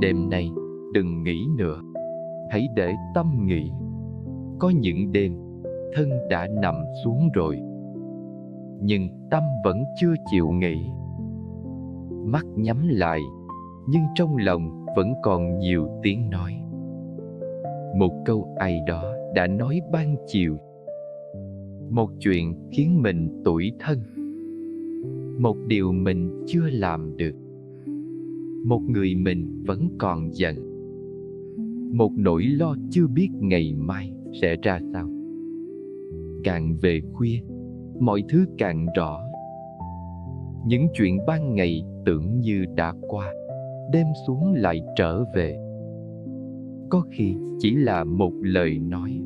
Đêm nay đừng nghĩ nữa, hãy để tâm nghĩ. Có những đêm thân đã nằm xuống rồi, nhưng tâm vẫn chưa chịu nghỉ. Mắt nhắm lại, nhưng trong lòng vẫn còn nhiều tiếng nói. Một câu ai đó đã nói ban chiều, một chuyện khiến mình tủi thân, một điều mình chưa làm được, một người mình vẫn còn giận, một nỗi lo chưa biết ngày mai sẽ ra sao. Càng về khuya, mọi thứ càng rõ. Những chuyện ban ngày tưởng như đã qua, đêm xuống lại trở về. Có khi chỉ là một lời nói,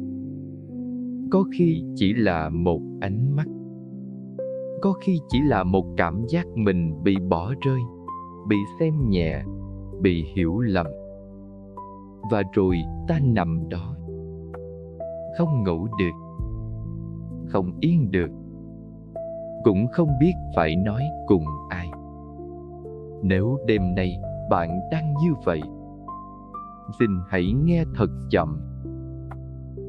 có khi chỉ là một ánh mắt, có khi chỉ là một cảm giác mình bị bỏ rơi, bị xem nhẹ, bị hiểu lầm. Và rồi ta nằm đó, không ngủ được, không yên được, cũng không biết phải nói cùng ai. Nếu đêm nay bạn đang như vậy, xin hãy nghe thật chậm.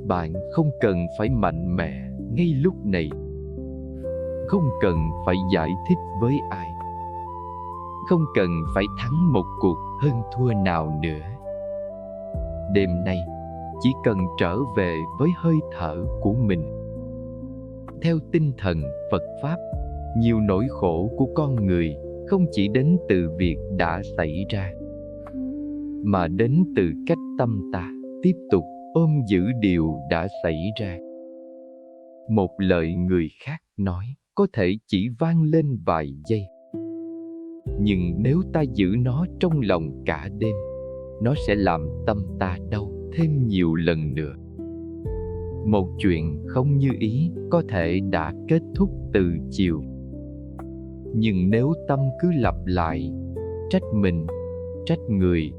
Bạn không cần phải mạnh mẽ ngay lúc này, không cần phải giải thích với ai, không cần phải thắng một cuộc hơn thua nào nữa. Đêm nay chỉ cần trở về với hơi thở của mình. Theo tinh thần Phật Pháp, nhiều nỗi khổ của con người không chỉ đến từ việc đã xảy ra, mà đến từ cách tâm ta tiếp tục ôm giữ điều đã xảy ra. Một lời người khác nói có thể chỉ vang lên vài giây, nhưng nếu ta giữ nó trong lòng cả đêm, nó sẽ làm tâm ta đau thêm nhiều lần nữa. Một chuyện không như ý có thể đã kết thúc từ chiều, nhưng nếu tâm cứ lặp lại trách mình, trách người,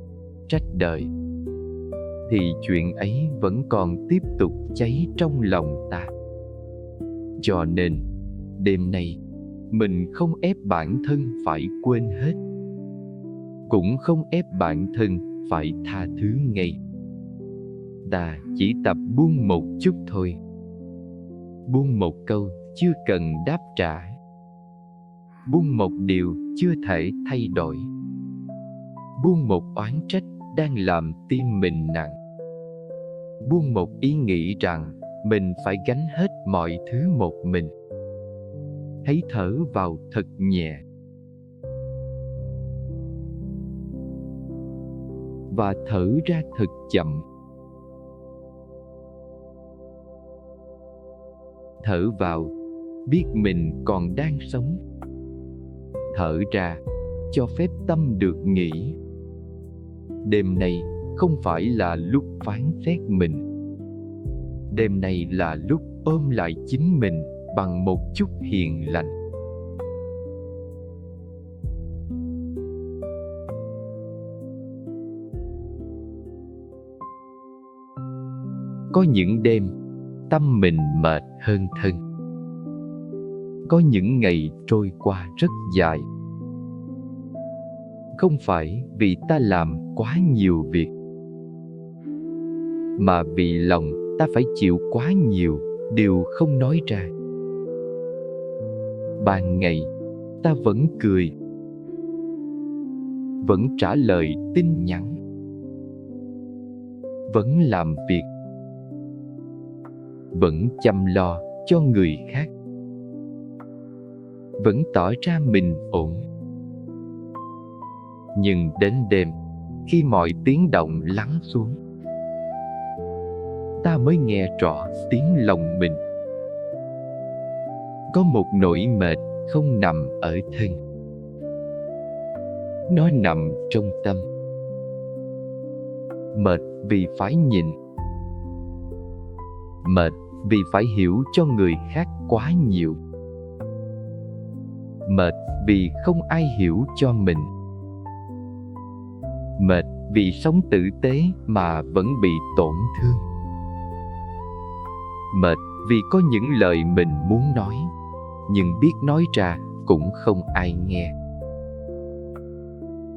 trách đời, thì chuyện ấy vẫn còn tiếp tục cháy trong lòng ta. Cho nên đêm nay mình không ép bản thân phải quên hết, cũng không ép bản thân phải tha thứ ngay. Ta chỉ tập buông một chút thôi. Buông một câu chưa cần đáp trả, buông một điều chưa thể thay đổi, buông một oán trách đang làm tim mình nặng, buông một ý nghĩ rằng mình phải gánh hết mọi thứ một mình. Hãy thở vào thật nhẹ và thở ra thật chậm. Thở vào, biết mình còn đang sống. Thở ra, cho phép tâm được nghỉ. Đêm nay không phải là lúc phán xét mình. Đêm nay là lúc ôm lại chính mình bằng một chút hiền lành. Có những đêm tâm mình mệt hơn thân. Có những ngày trôi qua rất dài. Không phải vì ta làm quá nhiều việc, mà vì lòng ta phải chịu quá nhiều điều không nói ra. Ban ngày ta vẫn cười, vẫn trả lời tin nhắn, vẫn làm việc, vẫn chăm lo cho người khác, vẫn tỏ ra mình ổn. Nhưng đến đêm, khi mọi tiếng động lắng xuống, ta mới nghe rõ tiếng lòng mình. Có một nỗi mệt không nằm ở thân, nó nằm trong tâm. Mệt vì phải nhìn, mệt vì phải hiểu cho người khác quá nhiều, mệt vì không ai hiểu cho mình, mệt vì sống tử tế mà vẫn bị tổn thương, mệt vì có những lời mình muốn nói nhưng biết nói ra cũng không ai nghe.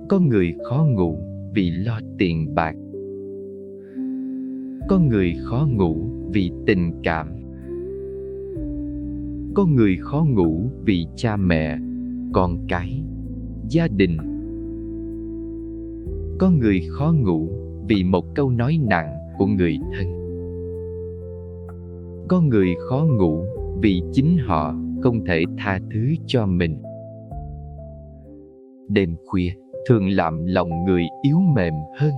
Có người khó ngủ vì lo tiền bạc. Có người khó ngủ vì tình cảm. Có người khó ngủ vì cha mẹ, con cái, gia đình. Có người khó ngủ vì một câu nói nặng của người thân. Có người khó ngủ vì chính họ không thể tha thứ cho mình. Đêm khuya thường làm lòng người yếu mềm hơn.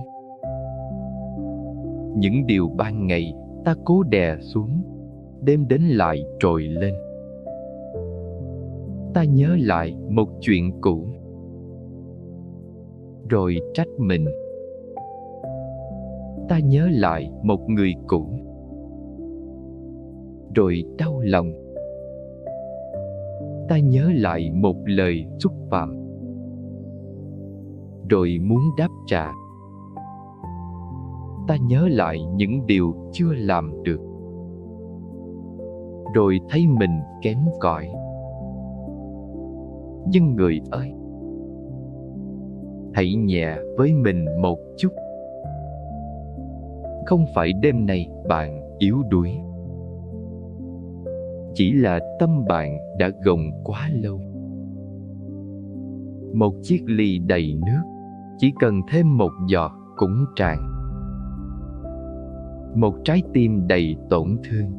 Những điều ban ngày ta cố đè xuống, đêm đến lại trồi lên. Ta nhớ lại một chuyện cũ, rồi trách mình. Ta nhớ lại một người cũ, rồi đau lòng. Ta nhớ lại một lời xúc phạm, rồi muốn đáp trả. Ta nhớ lại những điều chưa làm được, rồi thấy mình kém cỏi. Nhưng người ơi, hãy nhẹ với mình một chút. Không phải đêm nay bạn yếu đuối, chỉ là tâm bạn đã gồng quá lâu. Một chiếc ly đầy nước, chỉ cần thêm một giọt cũng tràn. Một trái tim đầy tổn thương,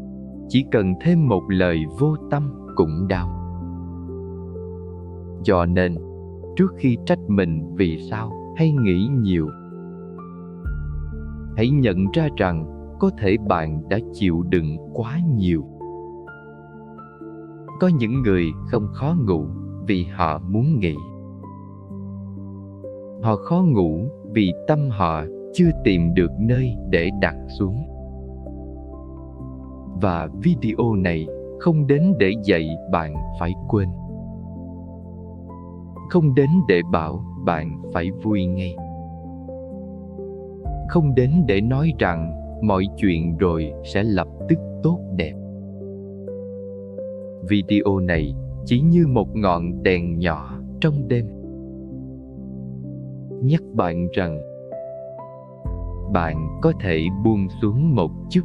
chỉ cần thêm một lời vô tâm cũng đau. Cho nên, trước khi trách mình vì sao hay nghĩ nhiều, hãy nhận ra rằng có thể bạn đã chịu đựng quá nhiều. Có những người không khó ngủ vì họ muốn nghỉ. Họ khó ngủ vì tâm họ chưa tìm được nơi để đặt xuống. Và video này không đến để dạy bạn phải quên, không đến để bảo bạn phải vui ngay, không đến để nói rằng mọi chuyện rồi sẽ lập tức tốt đẹp. Video này chỉ như một ngọn đèn nhỏ trong đêm, nhắc bạn rằng bạn có thể buông xuống một chút.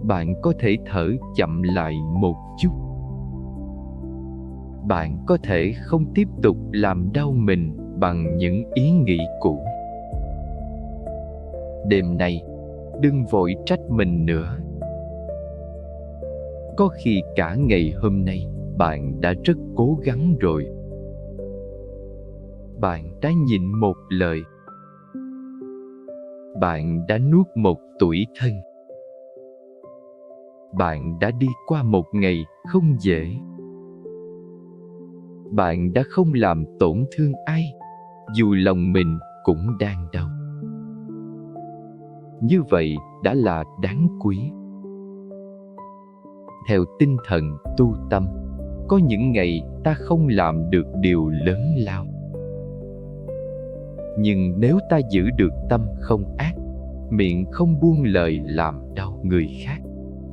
Bạn có thể thở chậm lại một chút. Bạn có thể không tiếp tục làm đau mình bằng những ý nghĩ cũ. Đêm nay, đừng vội trách mình nữa. Có khi cả ngày hôm nay bạn đã rất cố gắng rồi. Bạn đã nhịn một lời. Bạn đã nuốt một tủi thân. Bạn đã đi qua một ngày không dễ. Bạn đã không làm tổn thương ai, dù lòng mình cũng đang đau. Như vậy đã là đáng quý. Theo tinh thần tu tâm, có những ngày ta không làm được điều lớn lao. Nhưng nếu ta giữ được tâm không ác, miệng không buông lời làm đau người khác,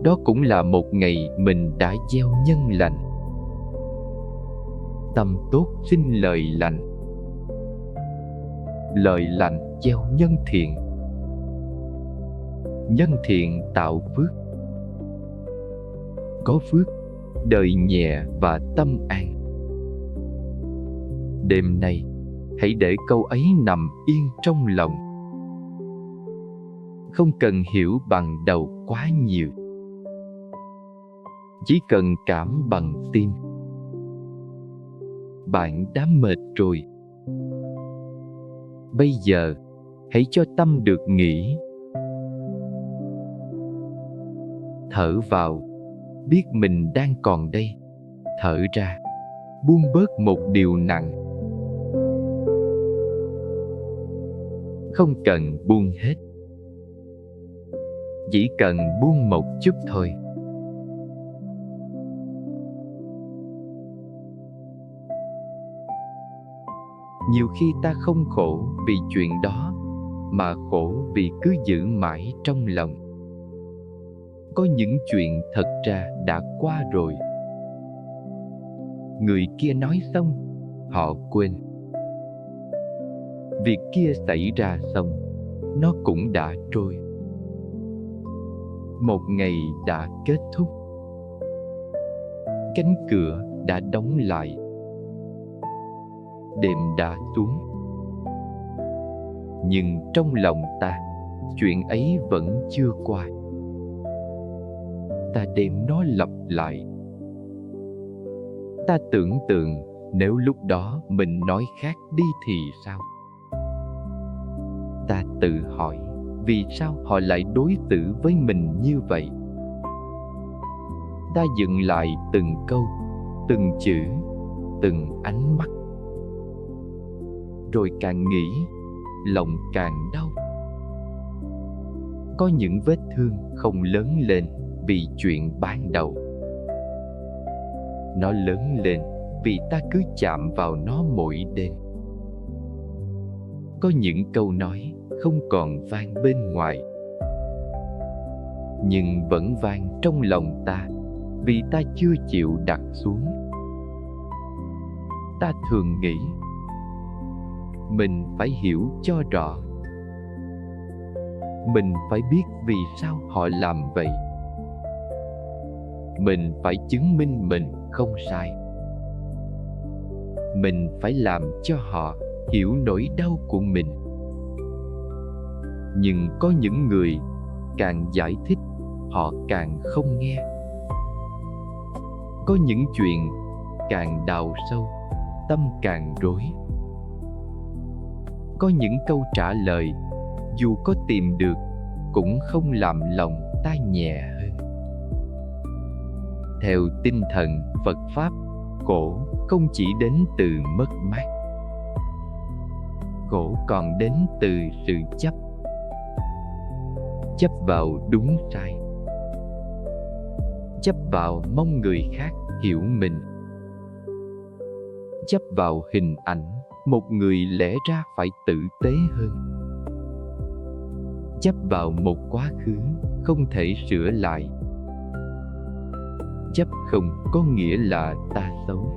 đó cũng là một ngày mình đã gieo nhân lành. Tâm tốt sinh lời lành, lời lành gieo nhân thiện, nhân thiện tạo phước. Có phước, đời nhẹ và tâm an. Đêm nay, hãy để câu ấy nằm yên trong lòng. Không cần hiểu bằng đầu quá nhiều, chỉ cần cảm bằng tim. Bạn đã mệt rồi. Bây giờ, hãy cho tâm được nghỉ. Thở vào, biết mình đang còn đây. Thở ra, buông bớt một điều nặng. Không cần buông hết, chỉ cần buông một chút thôi. Nhiều khi ta không khổ vì chuyện đó, mà khổ vì cứ giữ mãi trong lòng. Có những chuyện thật ra đã qua rồi, Người kia nói xong, họ quên. Việc kia xảy ra xong, nó cũng đã trôi. Một ngày đã kết thúc. Cánh cửa đã đóng lại. Đêm đã xuống. Nhưng trong lòng ta, chuyện ấy vẫn chưa qua. Ta đem nó lặp lại. Ta tưởng tượng nếu lúc đó mình nói khác đi thì sao? Ta tự hỏi, vì sao họ lại đối xử với mình như vậy? Ta dừng lại từng câu, từng chữ, từng ánh mắt. Rồi càng nghĩ, lòng càng đau. Có những vết thương không lớn lên vì chuyện ban đầu. Nó lớn lên vì ta cứ chạm vào nó mỗi đêm. Có những câu nói không còn vang bên ngoài, nhưng vẫn vang trong lòng ta, vì ta chưa chịu đặt xuống. Ta thường nghĩ mình phải hiểu cho rõ. Mình phải biết vì sao họ làm vậy. Mình phải chứng minh mình không sai. Mình phải làm cho họ hiểu nỗi đau của mình. Nhưng có những người càng giải thích, họ càng không nghe. Có những chuyện càng đào sâu, tâm càng rối. Có những câu trả lời, dù có tìm được, cũng không làm lòng ta nhẹ hơn. Theo tinh thần Phật Pháp, khổ không chỉ đến từ mất mát. Khổ còn đến từ sự chấp. Chấp vào đúng sai. Chấp vào mong người khác hiểu mình. Chấp vào hình ảnh một người lẽ ra phải tử tế hơn. Chấp vào một quá khứ không thể sửa lại. Chấp không có nghĩa là ta xấu.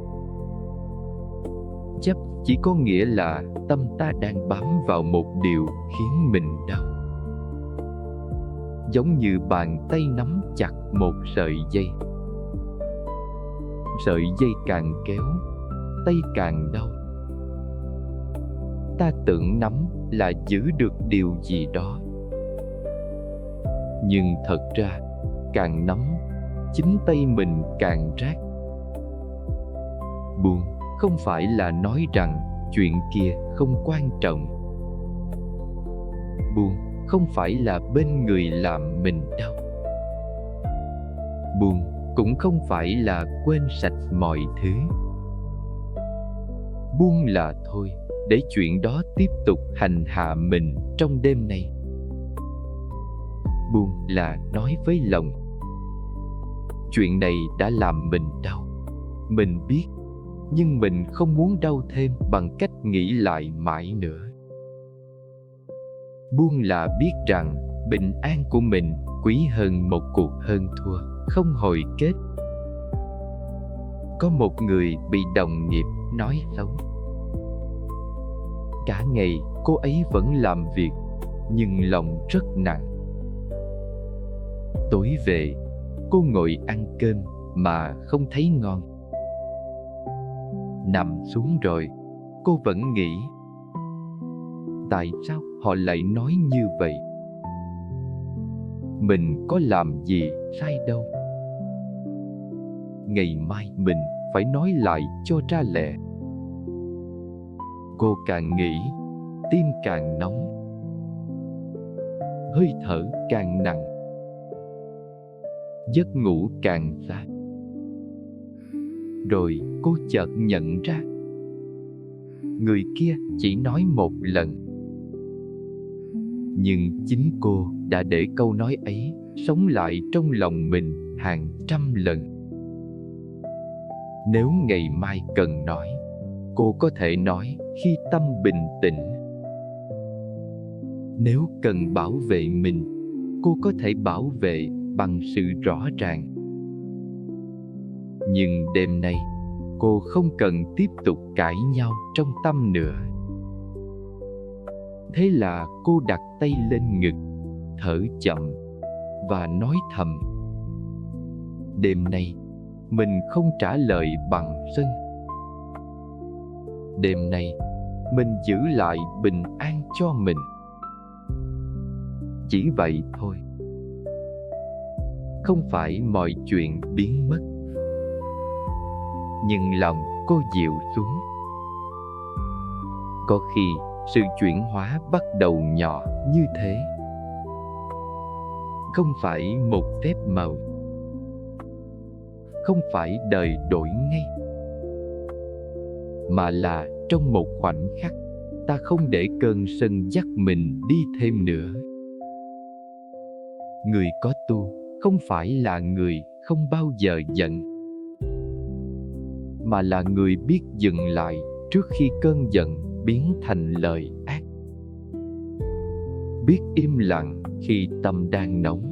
Chấp chỉ có nghĩa là tâm ta đang bám vào một điều khiến mình đau. Giống như bàn tay nắm chặt một sợi dây. Sợi dây càng kéo, tay càng đau. Ta tưởng nắm là giữ được điều gì đó, nhưng thật ra càng nắm, chính tay mình càng rát. Buông không phải là nói rằng chuyện kia không quan trọng. Buông không phải là bên người làm mình đau. Buông cũng không phải là quên sạch mọi thứ. Buông là thôi, để chuyện đó tiếp tục hành hạ mình trong đêm nay. Buông là nói với lòng, chuyện này đã làm mình đau. Mình biết, nhưng mình không muốn đau thêm bằng cách nghĩ lại mãi nữa. Buông là biết rằng bình an của mình quý hơn một cuộc hơn thua không hồi kết. Có một người bị đồng nghiệp nói xấu. Cả ngày cô ấy vẫn làm việc, nhưng lòng rất nặng. Tối về, cô ngồi ăn cơm mà không thấy ngon. Nằm xuống rồi, cô vẫn nghĩ, tại sao họ lại nói như vậy? Mình có làm gì sai đâu. Ngày mai mình phải nói lại cho ra lẽ. Cô càng nghĩ, tim càng nóng, hơi thở càng nặng, giấc ngủ càng xa. Rồi cô chợt nhận ra, người kia chỉ nói một lần, nhưng chính cô đã để câu nói ấy sống lại trong lòng mình hàng trăm lần. Nếu ngày mai cần nói, cô có thể nói khi tâm bình tĩnh. Nếu cần bảo vệ mình, cô có thể bảo vệ bằng sự rõ ràng. Nhưng đêm nay, cô không cần tiếp tục cãi nhau trong tâm nữa. Thế là cô đặt tay lên ngực, thở chậm và nói thầm: đêm nay mình không trả lời bằng sân. Đêm nay mình giữ lại bình an cho mình. Chỉ vậy thôi. Không phải mọi chuyện biến mất, nhưng lòng cô dịu xuống. Có khi sự chuyển hóa bắt đầu nhỏ như thế. Không phải một phép màu, không phải đời đổi ngay, mà là trong một khoảnh khắc, ta không để cơn sân dắt mình đi thêm nữa. Người có tu không phải là người không bao giờ giận, mà là người biết dừng lại trước khi cơn giận biến thành lời ác. Biết im lặng khi tâm đang nóng.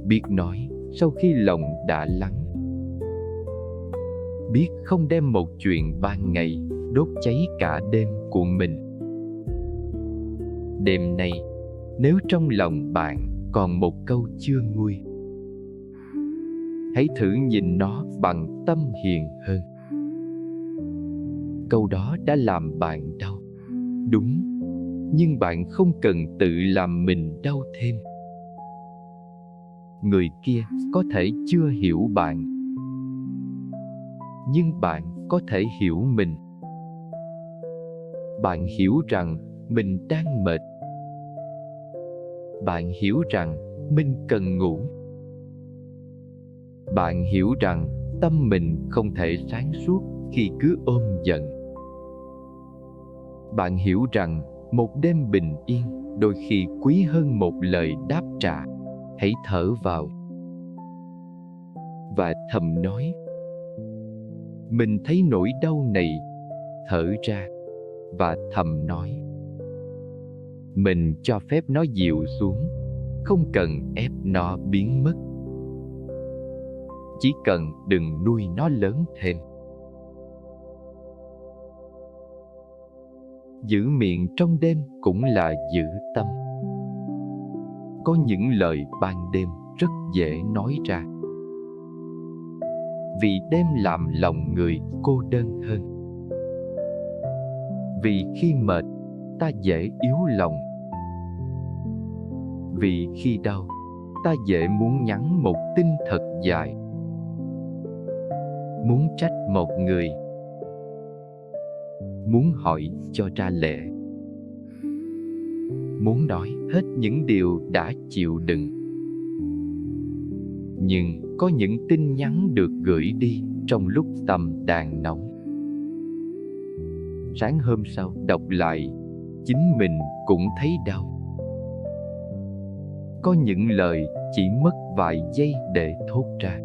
Biết nói sau khi lòng đã lắng. Biết không đem một chuyện ban ngày đốt cháy cả đêm của mình. Đêm nay, nếu trong lòng bạn còn một câu chưa nguôi, hãy thử nhìn nó bằng tâm hiền hơn. Câu đó đã làm bạn đau, đúng, nhưng bạn không cần tự làm mình đau thêm. Người kia có thể chưa hiểu bạn, nhưng bạn có thể hiểu mình. Bạn hiểu rằng mình đang mệt. Bạn hiểu rằng mình cần ngủ. Bạn hiểu rằng tâm mình không thể sáng suốt khi cứ ôm giận. Bạn hiểu rằng một đêm bình yên đôi khi quý hơn một lời đáp trả. Hãy thở vào và thầm nói: mình thấy nỗi đau này. Thở ra và thầm nói: mình cho phép nó dịu xuống, không cần ép nó biến mất. Chỉ cần đừng nuôi nó lớn thêm. Giữ miệng trong đêm cũng là giữ tâm. Có những lời ban đêm rất dễ nói ra, vì đêm làm lòng người cô đơn hơn. Vì khi mệt, ta dễ yếu lòng. Vì khi đau, ta dễ muốn nhắn một tin thật dài. Muốn trách một người, muốn hỏi cho ra lẽ, muốn nói hết những điều đã chịu đựng. Nhưng có những tin nhắn được gửi đi trong lúc tâm đang nóng. Sáng hôm sau đọc lại, chính mình cũng thấy đau. Có những lời chỉ mất vài giây để thốt ra,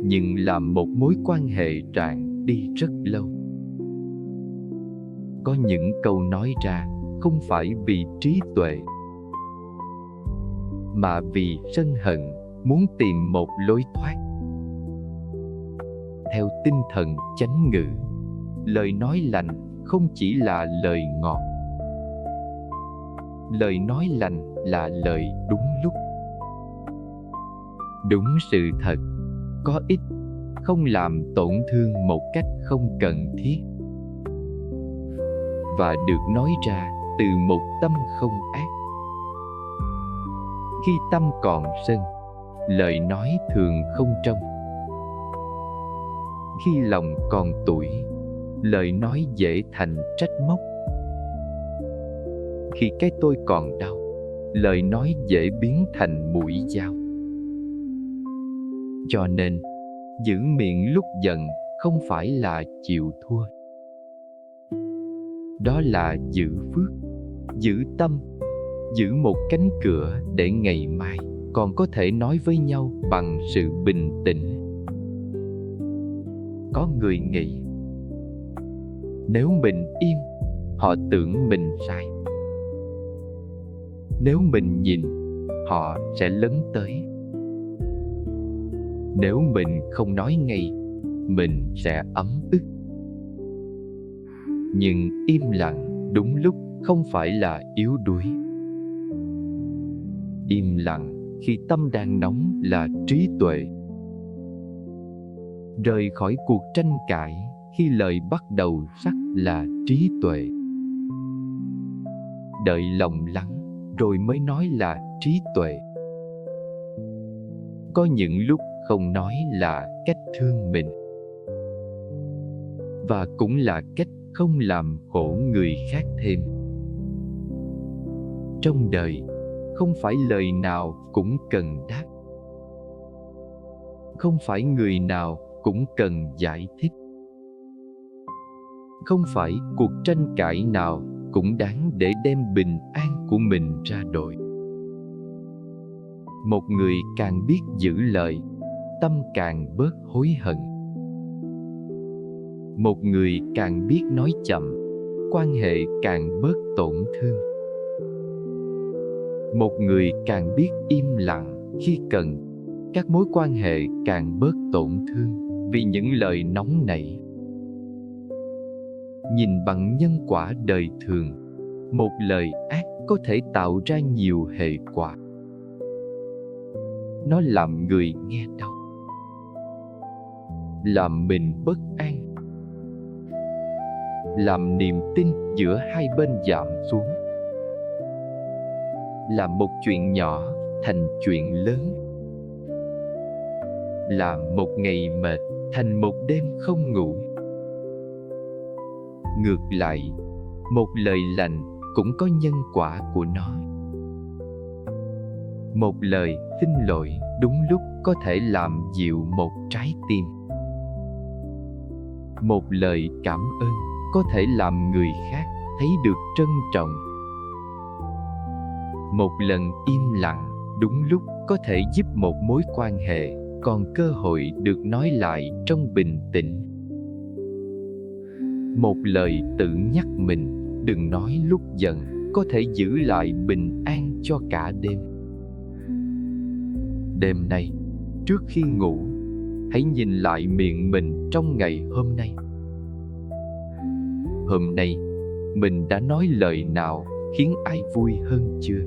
nhưng làm một mối quan hệ tràn đi rất lâu. Có những câu nói ra không phải vì trí tuệ, mà vì sân hận muốn tìm một lối thoát. Theo tinh thần chánh ngữ, lời nói lành không chỉ là lời ngọt. Lời nói lành là lời đúng lúc, đúng sự thật, có ích, không làm tổn thương một cách không cần thiết, và được nói ra từ một tâm không ác. Khi tâm còn sân, lời nói thường không trong. Khi lòng còn tủi, lời nói dễ thành trách móc. Khi cái tôi còn đau, lời nói dễ biến thành mũi dao. Cho nên, giữ miệng lúc giận không phải là chịu thua. Đó là giữ phước, giữ tâm, giữ một cánh cửa để ngày mai còn có thể nói với nhau bằng sự bình tĩnh. Có người nghĩ, nếu mình im, họ tưởng mình sai. Nếu mình nhìn, họ sẽ lấn tới. Nếu mình không nói ngay, mình sẽ ấm ức. Nhưng im lặng đúng lúc không phải là yếu đuối. Im lặng khi tâm đang nóng là trí tuệ. Rời khỏi cuộc tranh cãi khi lời bắt đầu sắc là trí tuệ. Đợi lòng lắng rồi mới nói là trí tuệ. Có những lúc không nói là cách thương mình, và cũng là cách không làm khổ người khác thêm. Trong đời, không phải lời nào cũng cần đáp. Không phải người nào cũng cần giải thích. Không phải cuộc tranh cãi nào cũng đáng để đem bình an của mình ra đổi. Một người càng biết giữ lời, tâm càng bớt hối hận. Một người càng biết nói chậm, quan hệ càng bớt tổn thương. Một người càng biết im lặng khi cần, các mối quan hệ càng bớt tổn thương vì những lời nóng nảy. Nhìn bằng nhân quả đời thường, một lời ác có thể tạo ra nhiều hệ quả. Nó làm người nghe đau, làm mình bất an, làm niềm tin giữa hai bên giảm xuống, làm một chuyện nhỏ thành chuyện lớn, làm một ngày mệt thành một đêm không ngủ. Ngược lại, một lời lành cũng có nhân quả của nó. Một lời xin lỗi đúng lúc có thể làm dịu một trái tim. Một lời cảm ơn có thể làm người khác thấy được trân trọng. Một lần im lặng đúng lúc có thể giúp một mối quan hệ còn cơ hội được nói lại trong bình tĩnh. Một lời tự nhắc mình đừng nói lúc giận có thể giữ lại bình an cho cả đêm. Đêm nay, trước khi ngủ, hãy nhìn lại miệng mình trong ngày hôm nay. Hôm nay, mình đã nói lời nào khiến ai vui hơn chưa?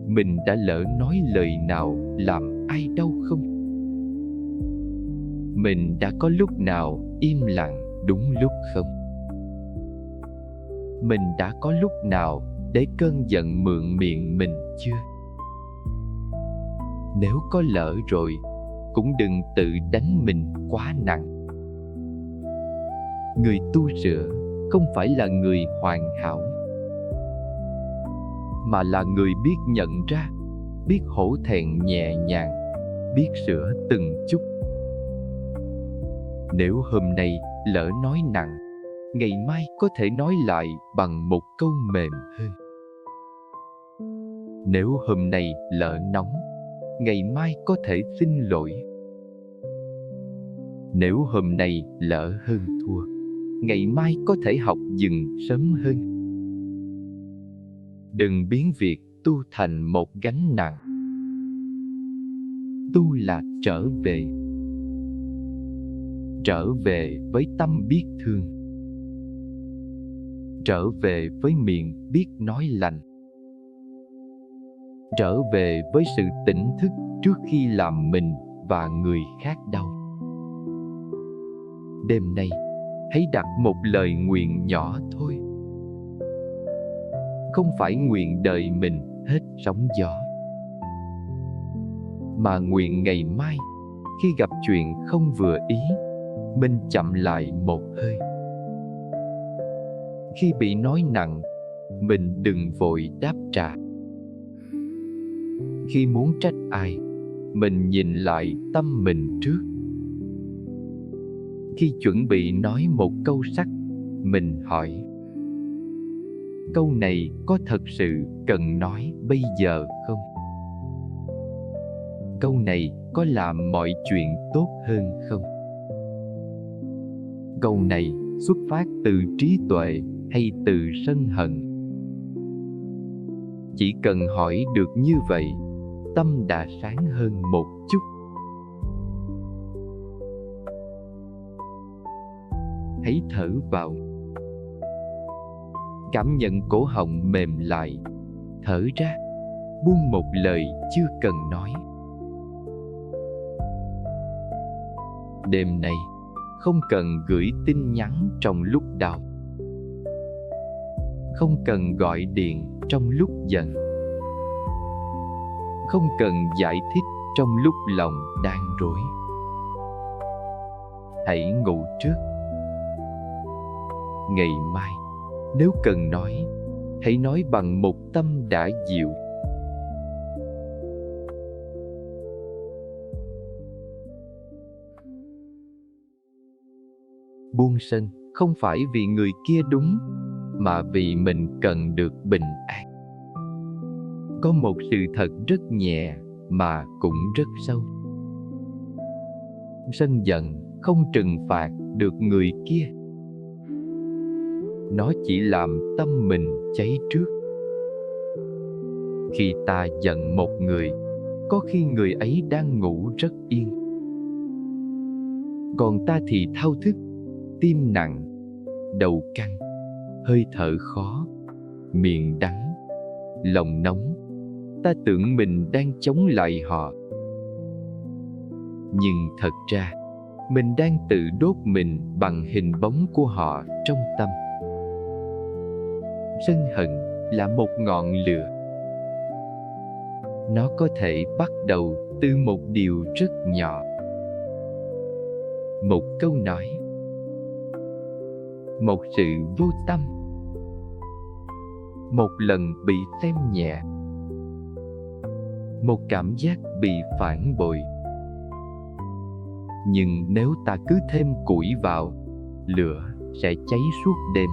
Mình đã lỡ nói lời nào làm ai đau không? Mình đã có lúc nào im lặng đúng lúc không? Mình đã có lúc nào để cơn giận mượn miệng mình chưa? Nếu có lỡ rồi, cũng đừng tự đánh mình quá nặng. Người tu sửa không phải là người hoàn hảo, mà là người biết nhận ra, biết hổ thẹn nhẹ nhàng, biết sửa từng chút. Nếu hôm nay lỡ nói nặng, ngày mai có thể nói lại bằng một câu mềm hơn. Nếu hôm nay lỡ nóng, ngày mai có thể xin lỗi. Nếu hôm nay lỡ hơn thua, ngày mai có thể học dừng sớm hơn. Đừng biến việc tu thành một gánh nặng. Tu là trở về với tâm biết thương, trở về với miệng biết nói lành, trở về với sự tỉnh thức trước khi làm mình và người khác đau. Đêm nay, hãy đặt một lời nguyện nhỏ thôi. Không phải nguyện đời mình hết sóng gió, mà nguyện ngày mai, khi gặp chuyện không vừa ý, mình chậm lại một hơi. Khi bị nói nặng, mình đừng vội đáp trả. Khi muốn trách ai, mình nhìn lại tâm mình trước. Khi chuẩn bị nói một câu sắc, mình hỏi: câu này có thật sự cần nói bây giờ không? Câu này có làm mọi chuyện tốt hơn không? Câu này xuất phát từ trí tuệ hay từ sân hận? Chỉ cần hỏi được như vậy, tâm đã sáng hơn một chút. hãy thở vào. Cảm nhận cổ họng mềm lại, thở ra, buông một lời chưa cần nói. Đêm nay, không cần gửi tin nhắn trong lúc đau, không cần gọi điện trong lúc giận, không cần giải thích trong lúc lòng đang rối. Hãy ngủ trước. Ngày mai, nếu cần nói, hãy nói bằng một tâm đã dịu. Buông sân không phải vì người kia đúng, mà vì mình cần được bình an. Có một sự thật rất nhẹ mà cũng rất sâu. Sân giận không trừng phạt được người kia. Nó chỉ làm tâm mình cháy trước. Khi ta giận một người, có khi người ấy đang ngủ rất yên. Còn ta thì thao thức, tim nặng, đầu căng, hơi thở khó, miệng đắng, lòng nóng. Ta tưởng mình đang chống lại họ. Nhưng thật ra, mình đang tự đốt mình bằng hình bóng của họ trong tâm. Sân hận là một ngọn lửa. Nó có thể bắt đầu từ một điều rất nhỏ. Một câu nói, một sự vô tâm, một lần bị xem nhẹ, một cảm giác bị phản bội. Nhưng nếu ta cứ thêm củi vào, lửa sẽ cháy suốt đêm.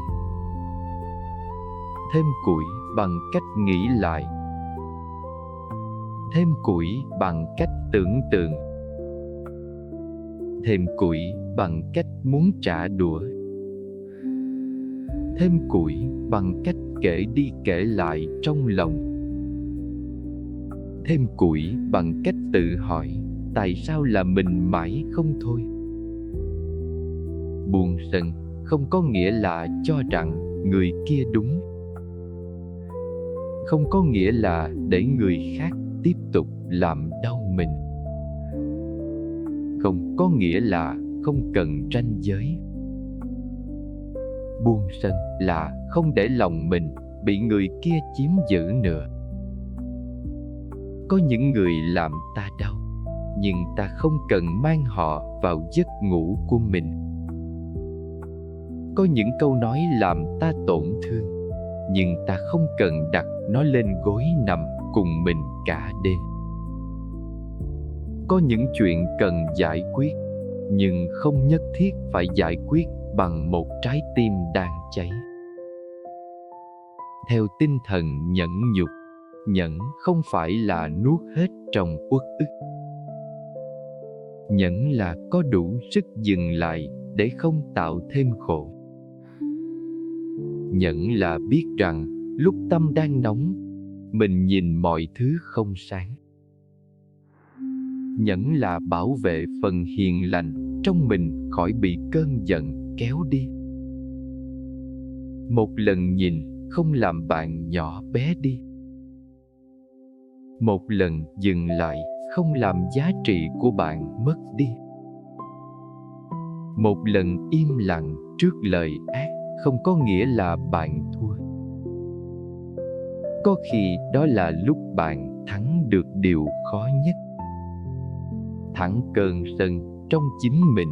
Thêm củi bằng cách nghĩ lại, thêm củi bằng cách tưởng tượng, thêm củi bằng cách muốn trả đũa, thêm củi bằng cách kể đi kể lại trong lòng, thêm củi bằng cách tự hỏi tại sao là mình mãi không thôi. Buông sân không có nghĩa là cho rằng người kia đúng, không có nghĩa là để người khác tiếp tục làm đau mình, không có nghĩa là không cần ranh giới. Buông sân là không để lòng mình bị người kia chiếm giữ nữa. Có những người làm ta đau, nhưng ta không cần mang họ vào giấc ngủ của mình. Có những câu nói làm ta tổn thương, nhưng ta không cần đặt nó lên gối nằm cùng mình cả đêm. Có những chuyện cần giải quyết, nhưng không nhất thiết phải giải quyết bằng một trái tim đang cháy. Theo tinh thần nhẫn nhục, nhẫn không phải là nuốt hết trong uất ức. Nhẫn là có đủ sức dừng lại để không tạo thêm khổ. Nhẫn là biết rằng lúc tâm đang nóng, mình nhìn mọi thứ không sáng. Nhẫn là bảo vệ phần hiền lành trong mình khỏi bị cơn giận kéo đi. Một lần nhìn không làm bạn nhỏ bé đi. Một lần dừng lại không làm giá trị của bạn mất đi. Một lần im lặng trước lời ác không có nghĩa là bạn thua. Có khi đó là lúc bạn thắng được điều khó nhất. Thắng cơn sân trong chính mình.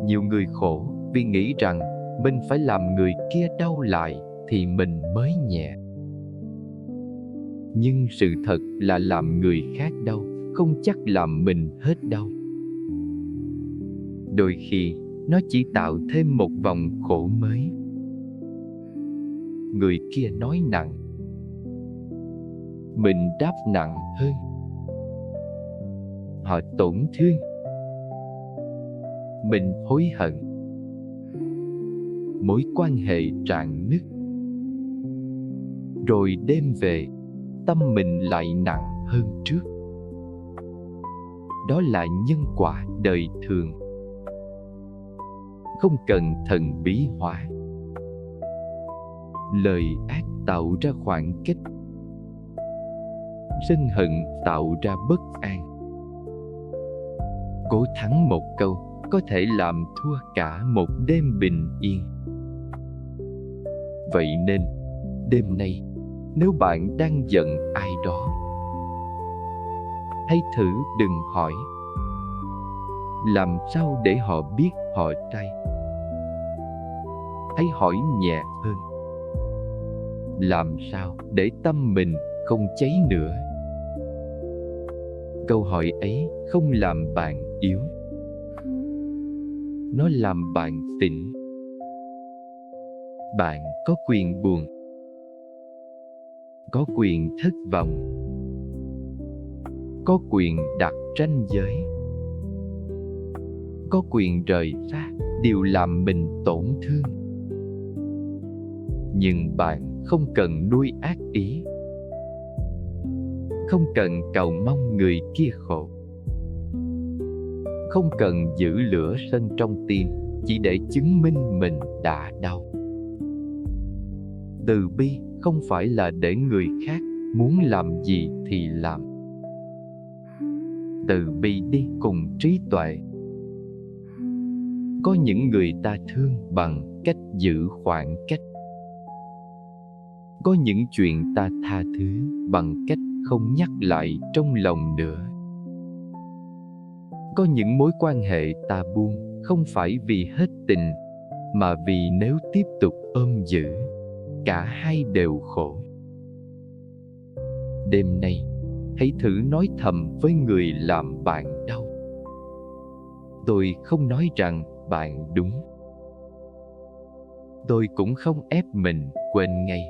Nhiều người khổ vì nghĩ rằng mình phải làm người kia đau lại thì mình mới nhẹ. Nhưng sự thật là làm người khác đau không chắc làm mình hết đau. Đôi khi nó chỉ tạo thêm một vòng khổ mới. Người kia nói nặng, mình đáp nặng hơn. Họ tổn thương, mình hối hận. Mối quan hệ rạn nứt. Rồi đêm về, tâm mình lại nặng hơn trước. Đó là nhân quả đời thường. không cần thần bí hóa. Lời ác tạo ra khoảng cách, sân hận tạo ra bất an. Cố thắng một câu có thể làm thua cả một đêm bình yên. Vậy nên, đêm nay, nếu bạn đang giận ai đó, hãy thử đừng hỏi làm sao để họ biết họ sai. Hãy hỏi nhẹ hơn, làm sao để tâm mình không cháy nữa. Câu hỏi ấy không làm bạn yếu, nó làm bạn tỉnh. Bạn có quyền buồn, có quyền thất vọng, có quyền đặt ranh giới, có quyền rời xa điều làm mình tổn thương. Nhưng bạn không cần nuôi ác ý, không cần cầu mong người kia khổ, không cần giữ lửa sân trong tim chỉ để chứng minh mình đã đau. Từ bi không phải là để người khác muốn làm gì thì làm. Từ bi đi cùng trí tuệ. Có những người ta thương bằng cách giữ khoảng cách. Có những chuyện ta tha thứ bằng cách không nhắc lại trong lòng nữa. Có những mối quan hệ ta buông không phải vì hết tình, mà vì nếu tiếp tục ôm giữ, cả hai đều khổ. Đêm nay, hãy thử nói thầm với người làm bạn đau. Tôi không nói rằng bạn đúng. Tôi cũng không ép mình quên ngay.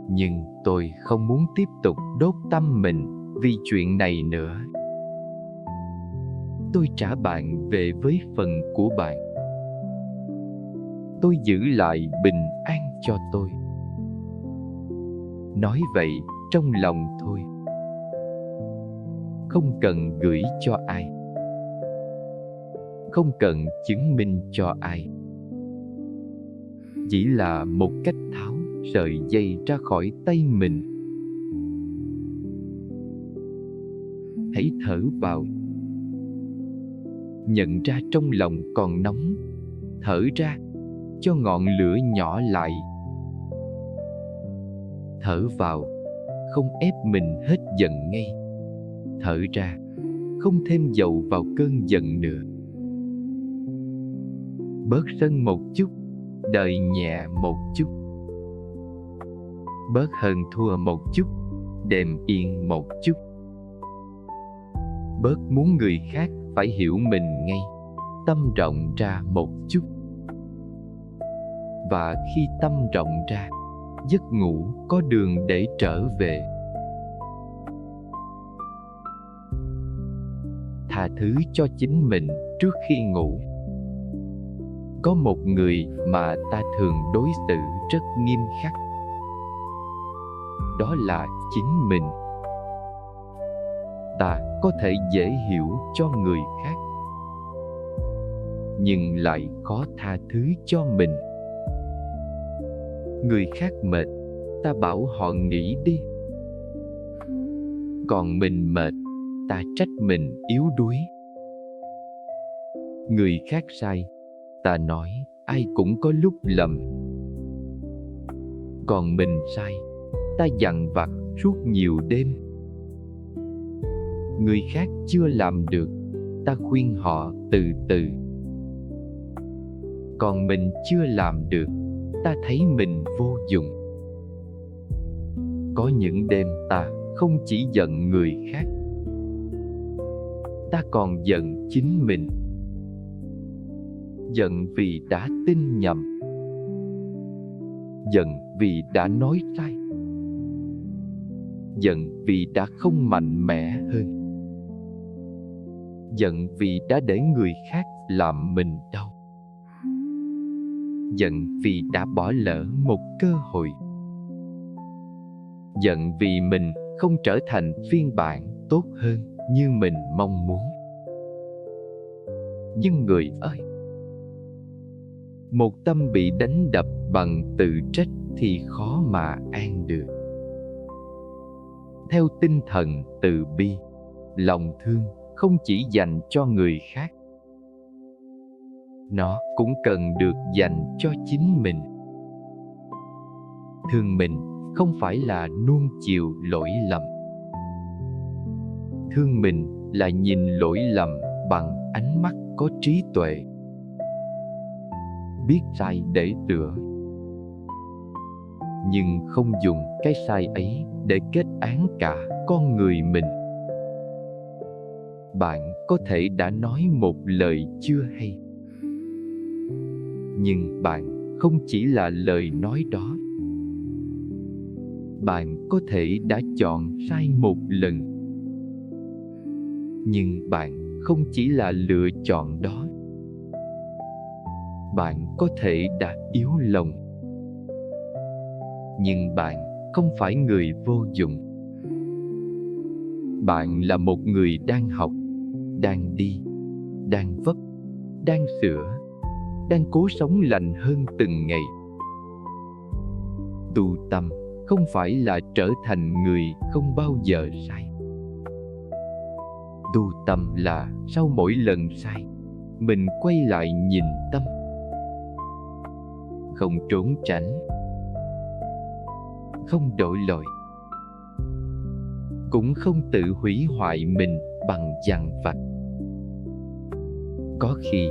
Nhưng tôi không muốn tiếp tục đốt tâm mình vì chuyện này nữa. Tôi trả bạn về với phần của bạn. Tôi giữ lại bình an cho tôi. Nói vậy trong lòng thôi, không cần gửi cho ai, không cần chứng minh cho ai. Chỉ là một cách tháo sợi dây ra khỏi tay mình. Hãy thở vào, nhận ra trong lòng còn nóng. Thở ra, cho ngọn lửa nhỏ lại. Thở vào, không ép mình hết giận ngay. Thở ra, không thêm dầu vào cơn giận nữa. Bớt sân một chút, đời nhẹ một chút. Bớt hơn thua một chút, đêm yên một chút. Bớt muốn người khác phải hiểu mình ngay, tâm rộng ra một chút. Và khi tâm rộng ra, giấc ngủ có đường để trở về. Tha thứ cho chính mình trước khi ngủ. Có một người mà ta thường đối xử rất nghiêm khắc. Đó là chính mình. Ta có thể dễ hiểu cho người khác, nhưng lại khó tha thứ cho mình. Người khác mệt, ta bảo họ nghỉ đi. Còn mình mệt, ta trách mình yếu đuối. Người khác sai, ta nói ai cũng có lúc lầm. Còn mình sai, ta dằn vặt suốt nhiều đêm. Người khác chưa làm được, ta khuyên họ từ từ. Còn mình chưa làm được, ta thấy mình vô dụng. Có những đêm ta không chỉ giận người khác, ta còn giận chính mình. Giận vì đã tin nhầm, giận vì đã nói sai, giận vì đã không mạnh mẽ hơn, giận vì đã để người khác làm mình đau, giận vì đã bỏ lỡ một cơ hội, giận vì mình không trở thành phiên bản tốt hơn như mình mong muốn. Nhưng người ơi, Một tâm bị đánh đập bằng tự trách thì khó mà an được. Theo tinh thần từ bi, lòng thương không chỉ dành cho người khác, nó cũng cần được dành cho chính mình. Thương mình không phải là nuông chiều lỗi lầm. Thương mình là nhìn lỗi lầm bằng ánh mắt có trí tuệ, biết sai để sửa, nhưng không dùng cái sai ấy để kết án cả con người mình. Bạn có thể đã nói một lời chưa hay, nhưng bạn không chỉ là lời nói đó. Bạn có thể đã chọn sai một lần, nhưng bạn không chỉ là lựa chọn đó. Bạn có thể đã yếu lòng, nhưng bạn không phải người vô dụng. Bạn là một người đang học, đang đi, đang vấp, đang sửa, đang cố sống lành hơn từng ngày. Tu tâm không phải là trở thành người không bao giờ sai. Tu tâm là sau mỗi lần sai, mình quay lại nhìn tâm, không trốn tránh, không đổi lỗi, cũng không tự hủy hoại mình bằng dằn vặt. Có khi,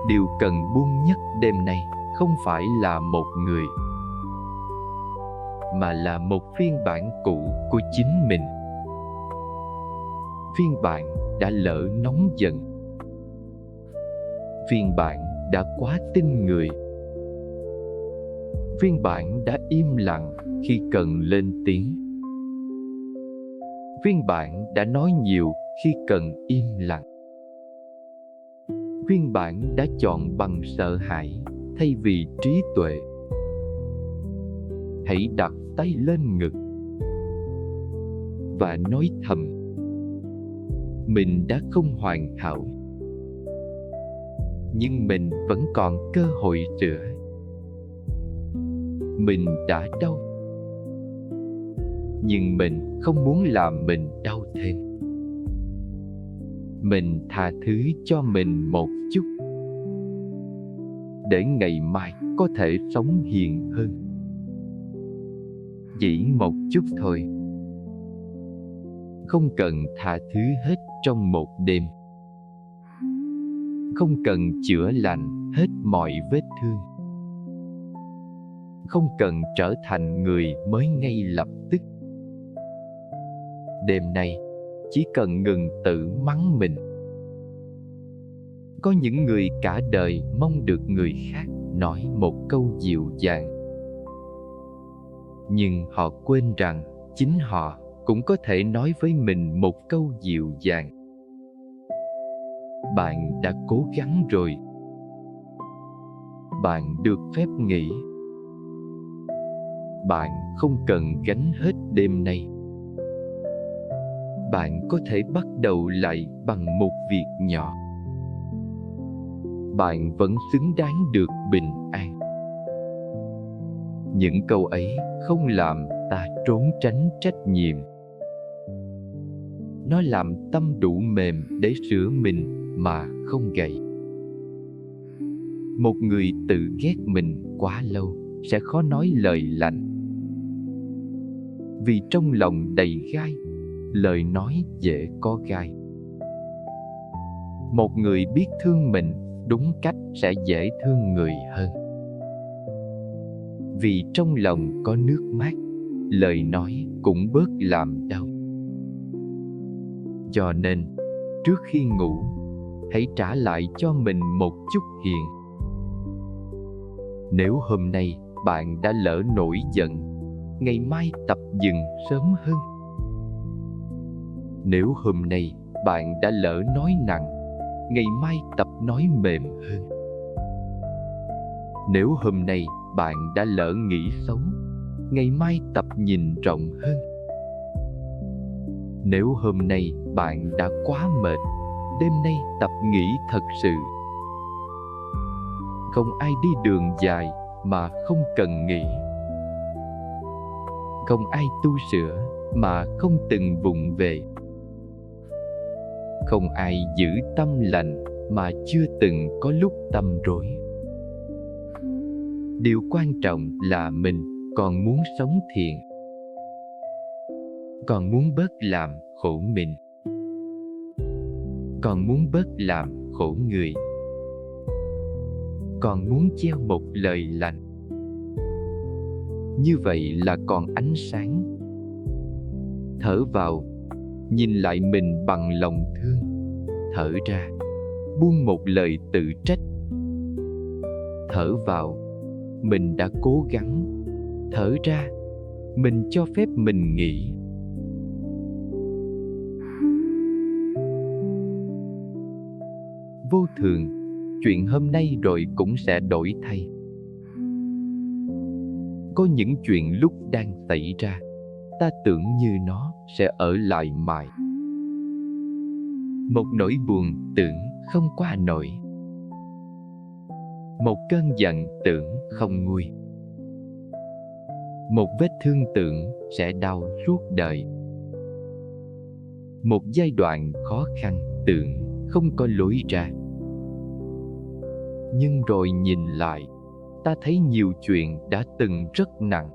điều cần buông nhất đêm nay không phải là một người, mà là một phiên bản cũ của chính mình. Phiên bản đã lỡ nóng giận, phiên bản đã quá tin người, phiên bản đã im lặng khi cần lên tiếng, phiên bản đã nói nhiều khi cần im lặng, phiên bản đã chọn bằng sợ hãi thay vì trí tuệ. Hãy đặt tay lên ngực và nói thầm: mình đã không hoàn hảo, nhưng mình vẫn còn cơ hội sửa. Mình đã đau, nhưng mình không muốn làm mình đau thêm. Mình tha thứ cho mình một chút, để ngày mai có thể sống hiền hơn. Chỉ một chút thôi, không cần tha thứ hết trong một đêm, không cần chữa lành hết mọi vết thương, không cần trở thành người mới ngay lập tức. Đêm nay chỉ cần ngừng tự mắng mình. Có những người cả đời mong được người khác nói một câu dịu dàng, nhưng họ quên rằng chính họ cũng có thể nói với mình một câu dịu dàng: bạn đã cố gắng rồi, bạn được phép nghỉ, bạn không cần gánh hết đêm nay. Bạn có thể bắt đầu lại bằng một việc nhỏ. Bạn vẫn xứng đáng được bình an. Những câu ấy không làm ta trốn tránh trách nhiệm. Nó làm tâm đủ mềm để sửa mình mà không gãy. Một người tự ghét mình quá lâu sẽ khó nói lời lành. Vì trong lòng đầy gai, lời nói dễ có gai. Một người biết thương mình đúng cách sẽ dễ thương người hơn. Vì trong lòng có nước mắt, lời nói cũng bớt làm đau. Cho nên, trước khi ngủ, hãy trả lại cho mình một chút hiền. Nếu hôm nay bạn đã lỡ nổi giận, ngày mai tập dừng sớm hơn. Nếu hôm nay bạn đã lỡ nói nặng, ngày mai tập nói mềm hơn. Nếu hôm nay bạn đã lỡ nghĩ xấu, ngày mai tập nhìn rộng hơn. Nếu hôm nay bạn đã quá mệt, đêm nay tập nghĩ thật sự. Không ai đi đường dài mà không cần nghĩ. Không ai tu sửa mà không từng vụng về. Không ai giữ tâm lành mà chưa từng có lúc tâm rối. Điều quan trọng là mình còn muốn sống thiện, còn muốn bớt làm khổ mình, còn muốn bớt làm khổ người, còn muốn gieo một lời lành. Như vậy là còn ánh sáng. Thở vào, nhìn lại mình bằng lòng thương. Thở ra, buông một lời tự trách. Thở vào, mình đã cố gắng. Thở ra, mình cho phép mình nghỉ. Vô thường, chuyện hôm nay rồi cũng sẽ đổi thay. Có những chuyện lúc đang xảy ra, ta tưởng như nó sẽ ở lại mãi. Một nỗi buồn tưởng không qua nổi. Một cơn giận tưởng không nguôi. Một vết thương tưởng sẽ đau suốt đời. Một giai đoạn khó khăn tưởng không có lối ra. Nhưng rồi nhìn lại, ta thấy nhiều chuyện đã từng rất nặng.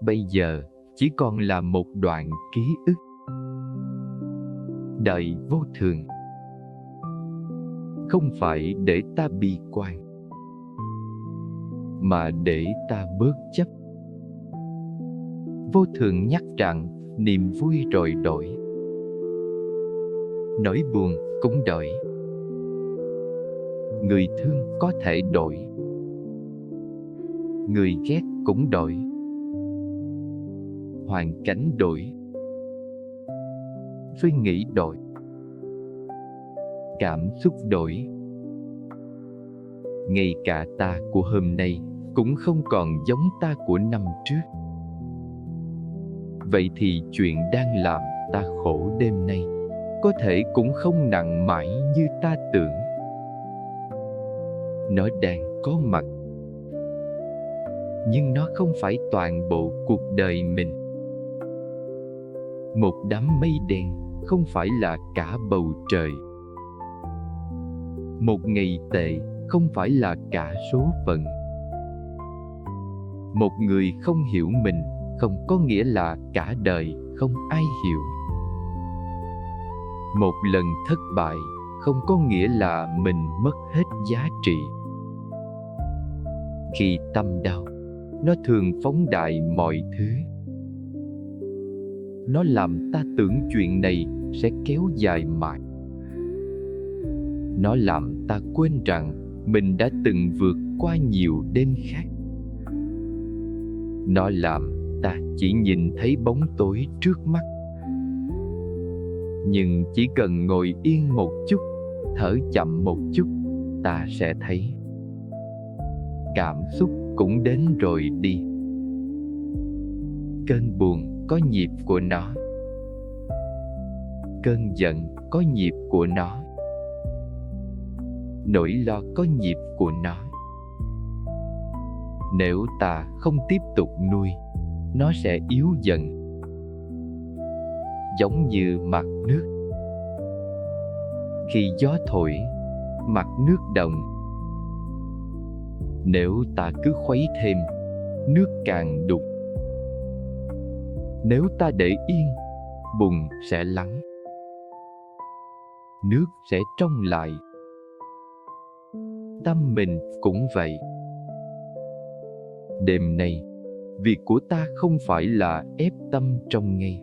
Bây giờ chỉ còn là một đoạn ký ức. Đời vô thường không phải để ta bi quan, mà để ta bớt chấp. Vô thường nhắc rằng niềm vui rồi đổi, nỗi buồn cũng đổi. Người thương có thể đổi, người ghét cũng đổi. Hoàn cảnh đổi, suy nghĩ đổi, cảm xúc đổi. Ngay cả ta của hôm nay cũng không còn giống ta của năm trước. Vậy thì chuyện đang làm ta khổ đêm nay có thể cũng không nặng mãi như ta tưởng. Nó đang có mặt, nhưng nó không phải toàn bộ cuộc đời mình. Một đám mây đen không phải là cả bầu trời. Một ngày tệ không phải là cả số phận. Một người không hiểu mình không có nghĩa là cả đời không ai hiểu. Một lần thất bại không có nghĩa là mình mất hết giá trị. Khi tâm đau, nó thường phóng đại mọi thứ. Nó làm ta tưởng chuyện này sẽ kéo dài mãi. Nó làm ta quên rằng mình đã từng vượt qua nhiều đêm khác. Nó làm ta chỉ nhìn thấy bóng tối trước mắt. Nhưng chỉ cần ngồi yên một chút, thở chậm một chút, ta sẽ thấy cảm xúc cũng đến rồi đi. Cơn buồn có nhịp của nó, cơn giận có nhịp của nó, nỗi lo có nhịp của nó. Nếu ta không tiếp tục nuôi, nó sẽ yếu dần. Giống như mặt nước, khi gió thổi, mặt nước động. Nếu ta cứ khuấy thêm, nước càng đục. Nếu ta để yên, bùn sẽ lắng, nước sẽ trong lại. Tâm mình cũng vậy. Đêm nay, việc của ta không phải là ép tâm trong ngay.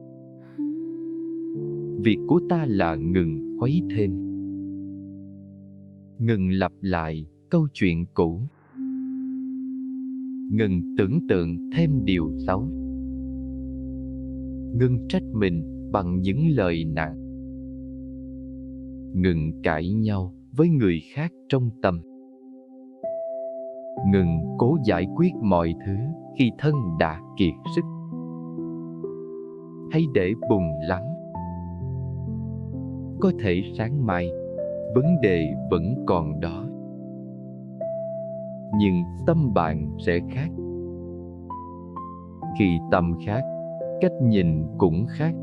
Việc của ta là ngừng khuấy thêm, ngừng lặp lại câu chuyện cũ, ngừng tưởng tượng thêm điều xấu, ngừng trách mình bằng những lời nặng, ngừng cãi nhau với người khác trong tâm, ngừng cố giải quyết mọi thứ khi thân đã kiệt sức. Hãy để bùn lắng. Có thể sáng mai vấn đề vẫn còn đó, nhưng tâm bạn sẽ khác. Khi tâm khác, cách nhìn cũng khác.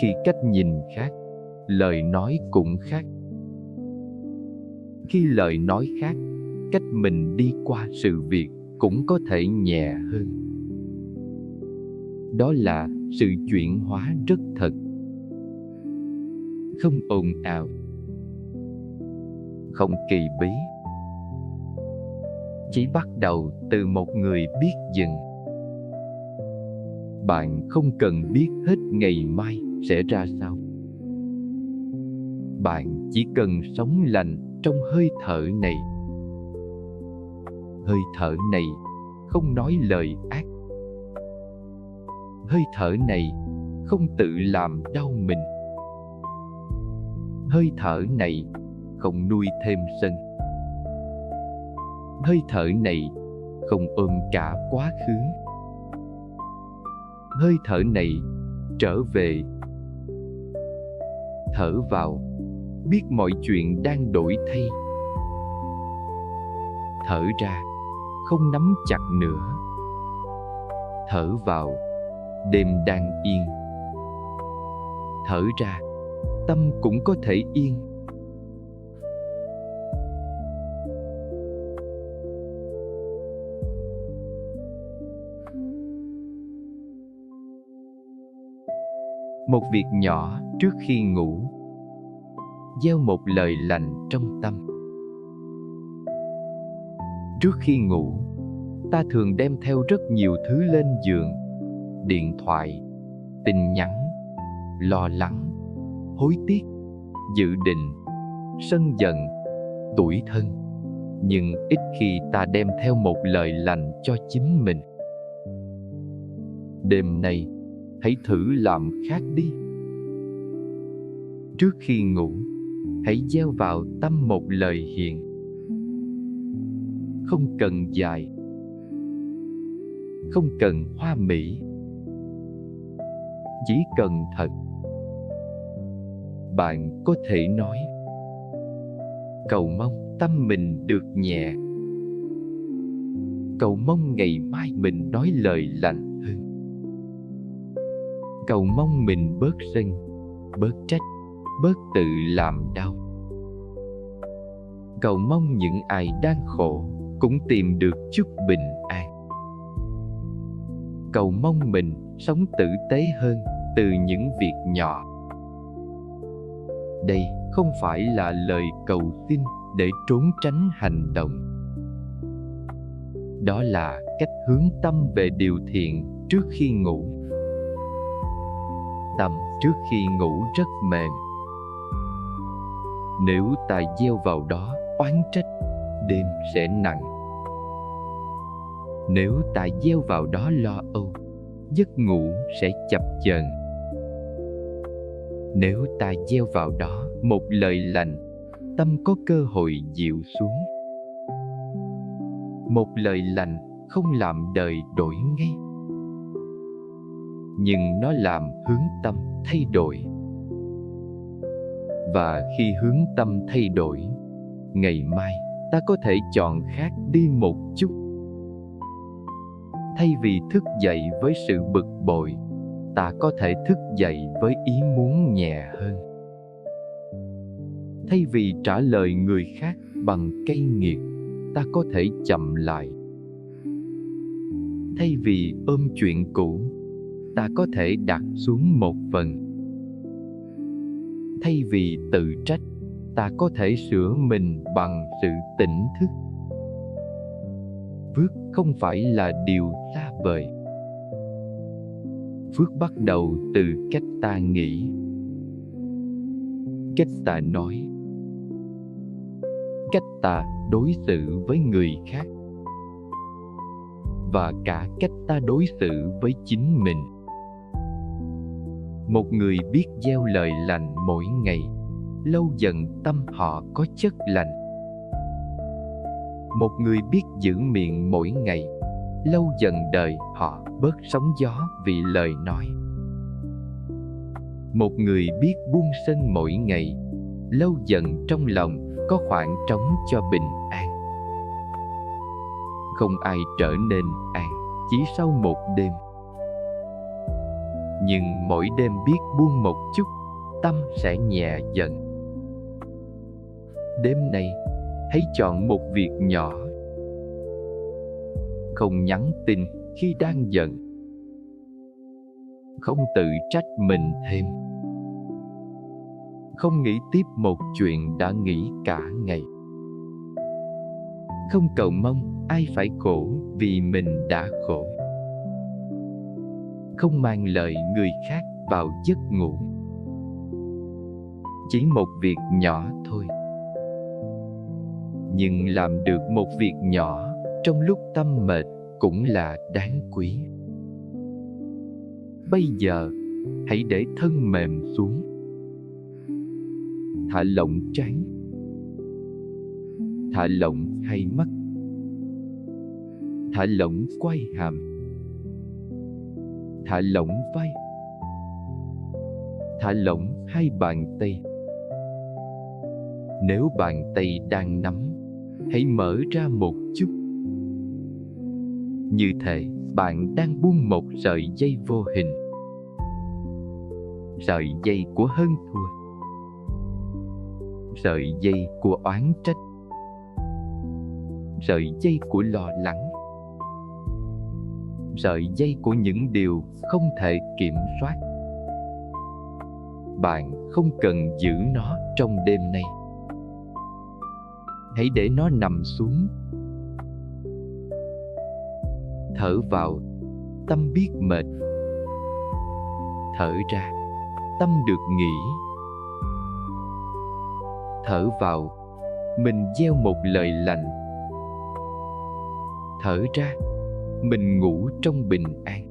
Khi cách nhìn khác, lời nói cũng khác. Khi lời nói khác, cách mình đi qua sự việc cũng có thể nhẹ hơn. Đó là sự chuyển hóa rất thật, không ồn ào, không kỳ bí. Chỉ bắt đầu từ một người biết dừng. Bạn không cần biết hết ngày mai sẽ ra sao. Bạn chỉ cần sống lành trong hơi thở này. Hơi thở này không nói lời ác. Hơi thở này không tự làm đau mình. Hơi thở này không nuôi thêm sân. Hơi thở này không ôm cả quá khứ. Hơi thở này trở về. Thở vào, biết mọi chuyện đang đổi thay. Thở ra, không nắm chặt nữa. Thở vào, đêm đang yên. Thở ra, tâm cũng có thể yên. Một việc nhỏ trước khi ngủ. Gieo một lời lành trong tâm. Trước khi ngủ, ta thường đem theo rất nhiều thứ lên giường. Điện thoại, tin nhắn, lo lắng, hối tiếc, dự định, sân giận, tủi thân. Nhưng ít khi ta đem theo một lời lành cho chính mình. Đêm nay, hãy thử làm khác đi. Trước khi ngủ, hãy gieo vào tâm một lời hiền. Không cần dài, không cần hoa mỹ, chỉ cần thật. Bạn có thể nói: cầu mong tâm mình được nhẹ. Cầu mong ngày mai mình nói lời lành hơn. Cầu mong mình bớt sân, bớt trách, bớt tự làm đau. Cầu mong những ai đang khổ cũng tìm được chút bình an. Cầu mong mình sống tử tế hơn từ những việc nhỏ. Đây không phải là lời cầu xin để trốn tránh hành động. Đó là cách hướng tâm về điều thiện trước khi ngủ. Tâm trước khi ngủ rất mềm. Nếu ta gieo vào đó oán trách, đêm sẽ nặng. Nếu ta gieo vào đó lo âu, giấc ngủ sẽ chập chờn. Nếu ta gieo vào đó một lời lành, tâm có cơ hội dịu xuống. Một lời lành không làm đời đổi ngay, nhưng nó làm hướng tâm thay đổi. Và khi hướng tâm thay đổi, ngày mai ta có thể chọn khác đi một chút. Thay vì thức dậy với sự bực bội, ta có thể thức dậy với ý muốn nhẹ hơn. Thay vì trả lời người khác bằng cay nghiệt, ta có thể chậm lại. Thay vì ôm chuyện cũ, ta có thể đặt xuống một phần. Thay vì tự trách, ta có thể sửa mình bằng sự tỉnh thức. Phước không phải là điều xa vời. Phước bắt đầu từ cách ta nghĩ, cách ta nói, cách ta đối xử với người khác, và cả cách ta đối xử với chính mình. Một người biết gieo lời lành mỗi ngày, lâu dần tâm họ có chất lành. Một người biết giữ miệng mỗi ngày, lâu dần đời họ bớt sóng gió vì lời nói. Một người biết buông sân mỗi ngày, lâu dần trong lòng có khoảng trống cho bình an. Không ai trở nên an chỉ sau một đêm. Nhưng mỗi đêm biết buông một chút, tâm sẽ nhẹ dần. Đêm nay, hãy chọn một việc nhỏ. Không nhắn tin khi đang giận. Không tự trách mình thêm. Không nghĩ tiếp một chuyện đã nghĩ cả ngày. Không cầu mong ai phải khổ vì mình đã khổ. Không mang lời người khác vào giấc ngủ. Chỉ một việc nhỏ thôi, nhưng làm được một việc nhỏ trong lúc tâm mệt cũng là đáng quý. Bây giờ, hãy để thân mềm xuống. Thả lỏng trán. Thả lỏng hai mắt. Thả lỏng quai hàm. Thả lỏng vai. Thả lỏng hai bàn tay. Nếu bàn tay đang nắm, hãy mở ra một chút. Như thể bạn đang buông một sợi dây vô hình. Sợi dây của hơn thua. Sợi dây của oán trách. Sợi dây của lo lắng. Sợi dây của những điều không thể kiểm soát. Bạn không cần giữ nó trong đêm nay. Hãy để nó nằm xuống. Thở vào, tâm biết mệt. Thở ra, tâm được nghỉ. Thở vào, mình gieo một lời lành. Thở ra, mình ngủ trong bình an.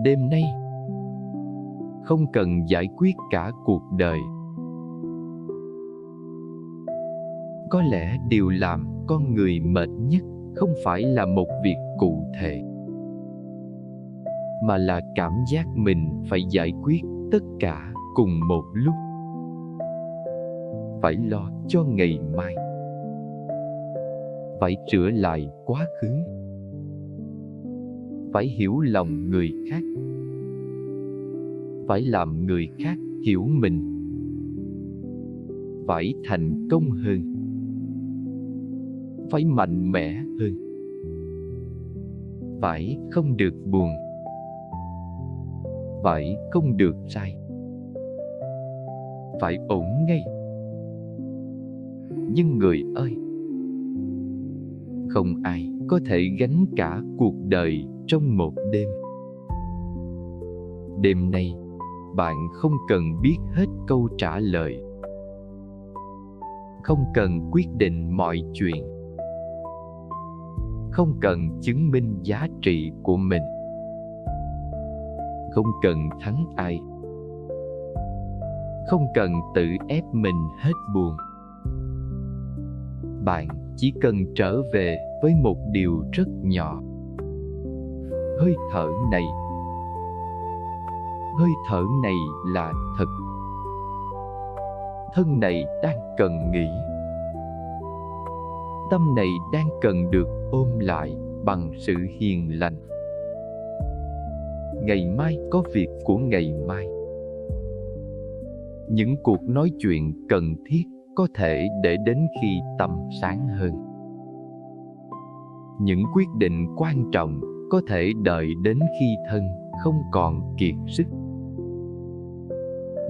Đêm nay, không cần giải quyết cả cuộc đời. Có lẽ điều làm con người mệt nhất không phải là một việc cụ thể, mà là cảm giác mình phải giải quyết tất cả cùng một lúc. Phải lo cho ngày mai. Phải sửa lại quá khứ. Phải hiểu lòng người khác. Phải làm người khác hiểu mình. Phải thành công hơn. Phải mạnh mẽ hơn. Phải không được buồn. Phải không được sai. Phải ổn ngay. Nhưng người ơi, không ai có thể gánh cả cuộc đời trong một đêm. Đêm nay, bạn không cần biết hết câu trả lời. Không cần quyết định mọi chuyện. Không cần chứng minh giá trị của mình. Không cần thắng ai. Không cần tự ép mình hết buồn. Bạn chỉ cần trở về với một điều rất nhỏ. Hơi thở này. Hơi thở này là thật. Thân này đang cần nghỉ. Tâm này đang cần được ôm lại bằng sự hiền lành. Ngày mai có việc của ngày mai. Những cuộc nói chuyện cần thiết có thể để đến khi tâm sáng hơn. Những quyết định quan trọng có thể đợi đến khi thân không còn kiệt sức.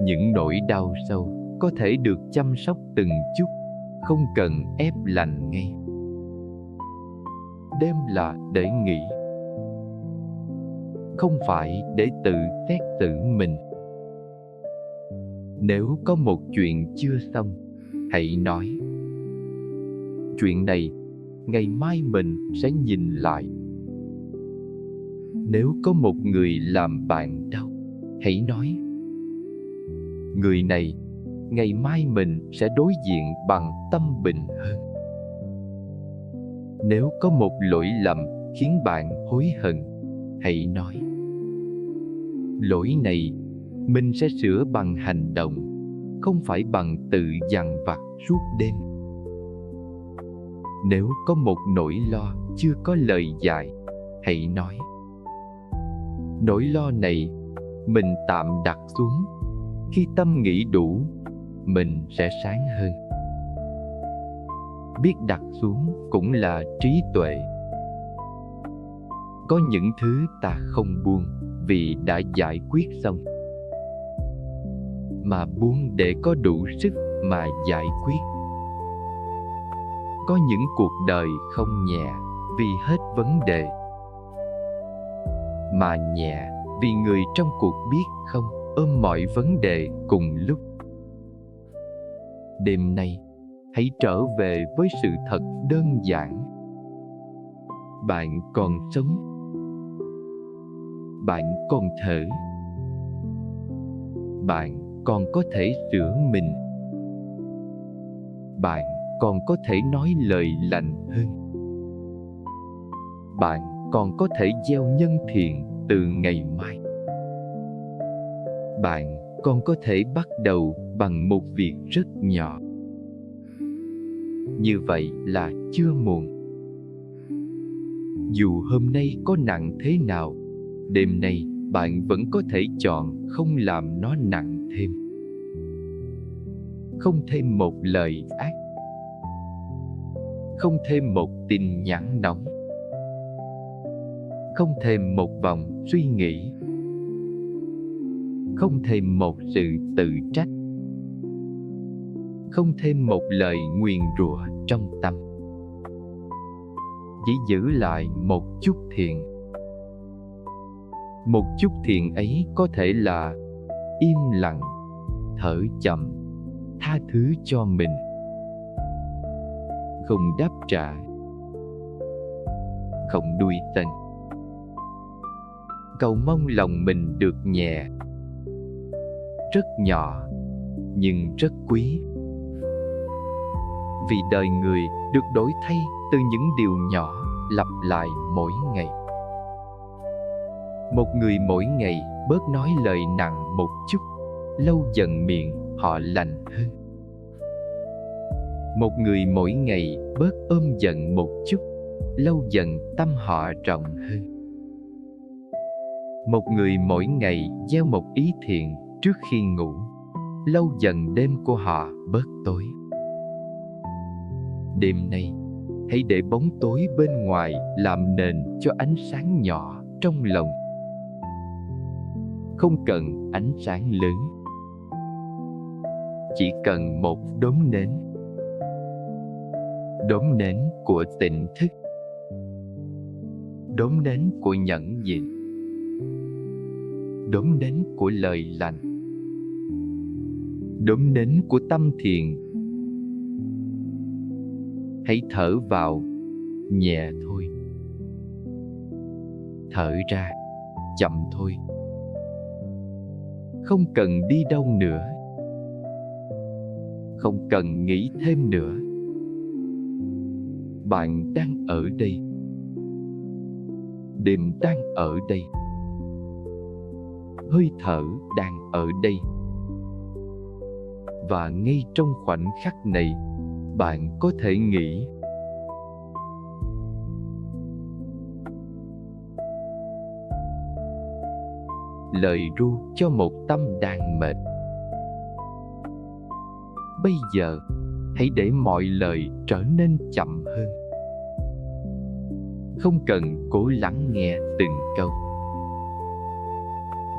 Những nỗi đau sâu có thể được chăm sóc từng chút, không cần ép lành ngay. Đêm là để nghỉ, không phải để tự xét xử mình. Nếu có một chuyện chưa xong, hãy nói: chuyện này, ngày mai mình sẽ nhìn lại. Nếu có một người làm bạn đau, hãy nói: người này, ngày mai mình sẽ đối diện bằng tâm bình hơn. Nếu có một lỗi lầm khiến bạn hối hận, hãy nói: lỗi này, mình sẽ sửa bằng hành động, không phải bằng tự dằn vặt suốt đêm. Nếu có một nỗi lo chưa có lời giải, hãy nói: nỗi lo này mình tạm đặt xuống. Khi tâm nghĩ đủ, mình sẽ sáng hơn. Biết đặt xuống cũng là trí tuệ. Có những thứ ta không buông vì đã giải quyết xong, mà buông để có đủ sức mà giải quyết. Có những cuộc đời không nhẹ vì hết vấn đề, mà nhẹ vì người trong cuộc biết không ôm mọi vấn đề cùng lúc. Đêm nay, hãy trở về với sự thật đơn giản. Bạn còn sống. Bạn còn thở. Bạn còn có thể sửa mình. Bạn còn có thể nói lời lành hơn. Bạn còn có thể gieo nhân thiện từ ngày mai. Bạn còn có thể bắt đầu bằng một việc rất nhỏ. Như vậy là chưa muộn. Dù hôm nay có nặng thế nào, đêm nay bạn vẫn có thể chọn không làm nó nặng thêm. Không thêm một lời ác, không thêm một tin nhắn nóng, không thêm một vòng suy nghĩ, không thêm một sự tự trách, không thêm một lời nguyền rủa trong tâm. Chỉ giữ lại một chút thiện. Một chút thiện ấy có thể là im lặng, thở chậm, tha thứ cho mình, không đáp trả, không đuổi tận, cầu mong lòng mình được nhẹ. Rất nhỏ nhưng rất quý, vì đời người được đổi thay từ những điều nhỏ lặp lại mỗi ngày. Một người mỗi ngày bớt nói lời nặng một chút, lâu dần miệng họ lành hơn. Một người mỗi ngày bớt ôm giận một chút, lâu dần tâm họ rộng hơn. Một người mỗi ngày gieo một ý thiện trước khi ngủ, lâu dần đêm của họ bớt tối. Đêm nay, hãy để bóng tối bên ngoài làm nền cho ánh sáng nhỏ trong lòng. Không cần ánh sáng lớn, chỉ cần một đốm nến. Đốm nến của tỉnh thức, đốm nến của nhẫn nhịn, đốm nến của lời lành, đốm nến của tâm thiện. Hãy thở vào nhẹ thôi, thở ra chậm thôi. Không cần đi đâu nữa, không cần nghĩ thêm nữa. Bạn đang ở đây, đêm đang ở đây, hơi thở đang ở đây. Và ngay trong khoảnh khắc này, bạn có thể nghĩ: lời ru cho một tâm đang mệt. Bây giờ, hãy để mọi lời trở nên chậm hơn. Không cần cố lắng nghe từng câu.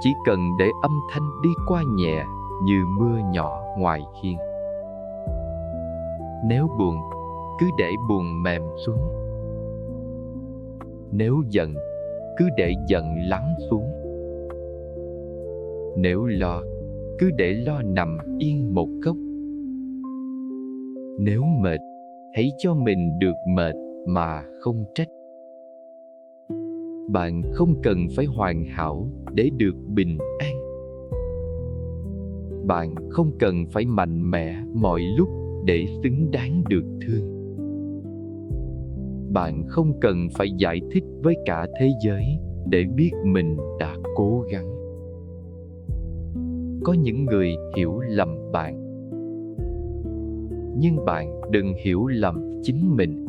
Chỉ cần để âm thanh đi qua nhẹ như mưa nhỏ ngoài hiên. Nếu buồn, cứ để buồn mềm xuống. Nếu giận, cứ để giận lắng xuống. Nếu lo, cứ để lo nằm yên một góc. Nếu mệt, hãy cho mình được mệt mà không trách. Bạn không cần phải hoàn hảo để được bình an. Bạn không cần phải mạnh mẽ mọi lúc để xứng đáng được thương. Bạn không cần phải giải thích với cả thế giới để biết mình đã cố gắng. Có những người hiểu lầm bạn. nhưng bạn đừng hiểu lầm chính mình.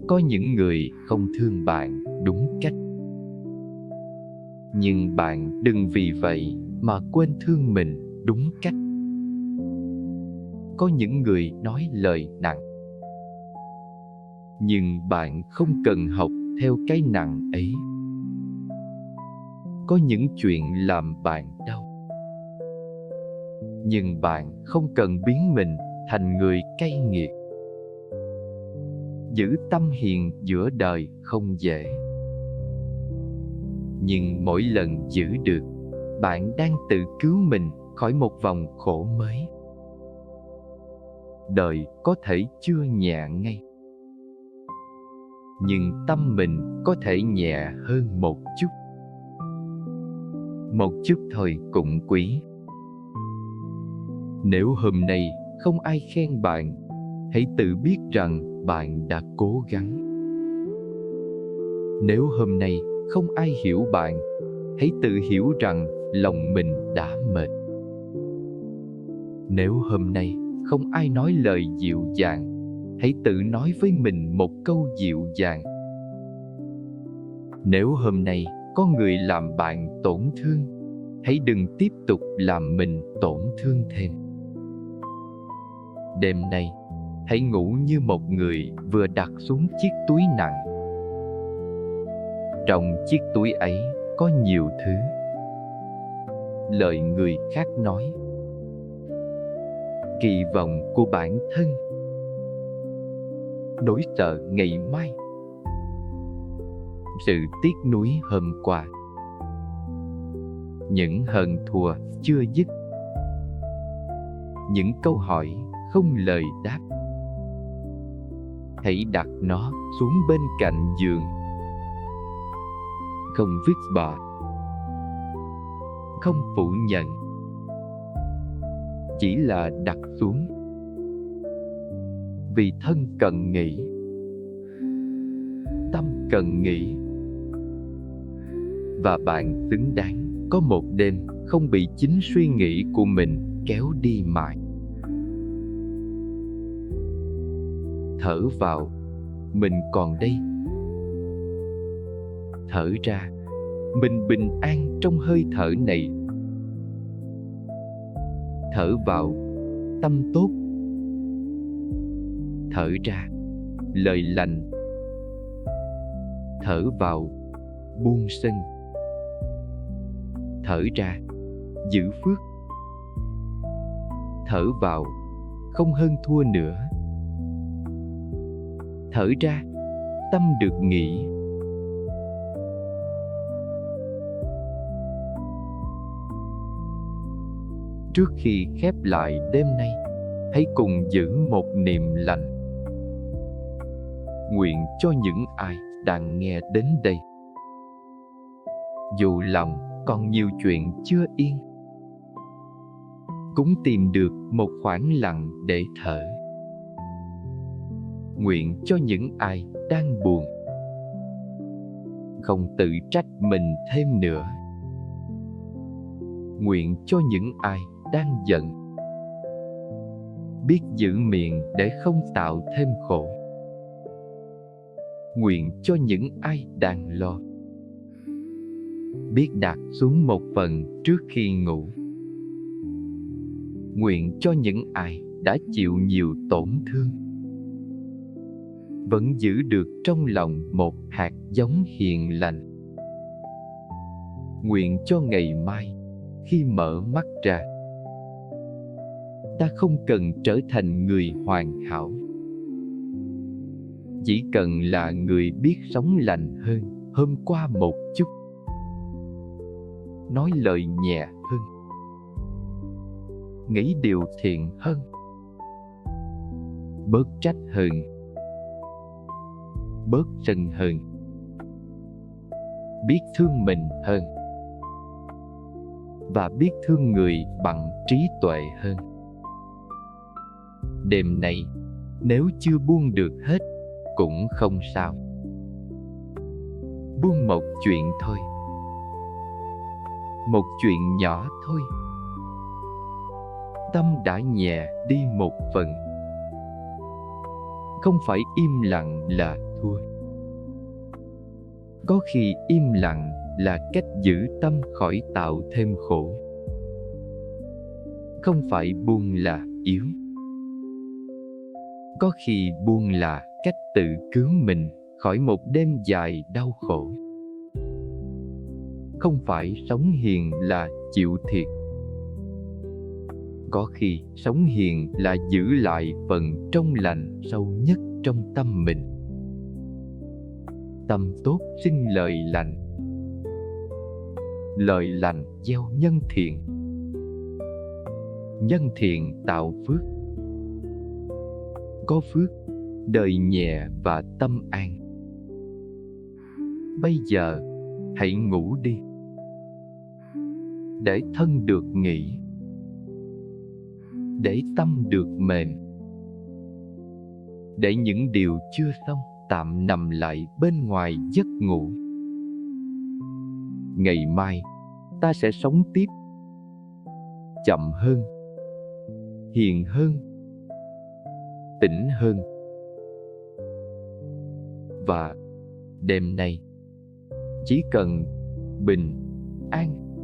Có những người không thương bạn đúng cách, nhưng bạn đừng vì vậy mà quên thương mình đúng cách. Có những người nói lời nặng, nhưng bạn không cần học theo cái nặng ấy. Có những chuyện làm bạn đau, nhưng bạn không cần biến mình thành người cay nghiệt. Giữ tâm hiền giữa đời không dễ, nhưng mỗi lần giữ được, bạn đang tự cứu mình khỏi một vòng khổ mới. Đời có thể chưa nhẹ ngay, nhưng tâm mình có thể nhẹ hơn một chút. Một chút thôi cũng quý. Nếu hôm nay không ai khen bạn, hãy tự biết rằng bạn đã cố gắng. Nếu hôm nay không ai hiểu bạn, hãy tự hiểu rằng lòng mình đã mệt. Nếu hôm nay không ai nói lời dịu dàng, hãy tự nói với mình một câu dịu dàng. Nếu hôm nay có người làm bạn tổn thương, hãy đừng tiếp tục làm mình tổn thương thêm. Đêm nay, hãy ngủ như một người vừa đặt xuống chiếc túi nặng. Trong chiếc túi ấy có nhiều thứ. Lời người khác nói, kỳ vọng của bản thân, nỗi sợ ngày mai, sự tiếc nuối hôm qua, những hận thua chưa dứt, những câu hỏi không lời đáp. Hãy đặt nó xuống bên cạnh giường, không vứt bỏ, không phủ nhận, chỉ là đặt xuống. Vì thân cần nghỉ, tâm cần nghỉ, và bạn xứng đáng có một đêm không bị chính suy nghĩ của mình kéo đi mãi. Thở vào, mình còn đây. Thở ra, mình bình an trong hơi thở này. Thở vào, tâm tốt. Thở ra, lời lành. Thở vào, buông sân. Thở ra, giữ phước. Thở vào, không hơn thua nữa. Thở ra, tâm được nghỉ. Trước khi khép lại đêm nay, hãy cùng giữ một niệm lành. Nguyện cho những ai đang nghe đến đây, dù lòng còn nhiều chuyện chưa yên, cũng tìm được một khoảng lặng để thở. Nguyện cho những ai đang buồn, không tự trách mình thêm nữa. Nguyện cho những ai đang giận, biết giữ miệng để không tạo thêm khổ. Nguyện cho những ai đang lo, biết đặt xuống một phần trước khi ngủ. Nguyện cho những ai đã chịu nhiều tổn thương, vẫn giữ được trong lòng một hạt giống hiền lành. Nguyện cho ngày mai, khi mở mắt ra, ta không cần trở thành người hoàn hảo, chỉ cần là người biết sống lành hơn hôm qua một chút, nói lời nhẹ hơn, nghĩ điều thiện hơn, bớt trách hơn, bớt sân hơn, biết thương mình hơn, và biết thương người bằng trí tuệ hơn. Đêm nay, nếu chưa buông được hết, cũng không sao. Buông một chuyện thôi, một chuyện nhỏ thôi, tâm đã nhẹ đi một phần. Không phải im lặng là thua. Có khi im lặng là cách giữ tâm khỏi tạo thêm khổ. Không phải buông là yếu. Có khi buông là cách tự cứu mình khỏi một đêm dài đau khổ. Không phải sống hiền là chịu thiệt. Có khi sống hiền là giữ lại phần trong lành sâu nhất trong tâm mình. Tâm tốt sinh lời lành. Lời lành gieo nhân thiện. Nhân thiện tạo phước. Có phước, đời nhẹ và tâm an. Bây giờ, hãy ngủ đi. Để thân được nghỉ. Để tâm được mềm. Để những điều chưa xong tạm nằm lại bên ngoài giấc ngủ. Ngày mai, ta sẽ sống tiếp. Chậm hơn. Hiền hơn. Tỉnh hơn. Và đêm nay chỉ cần bình an.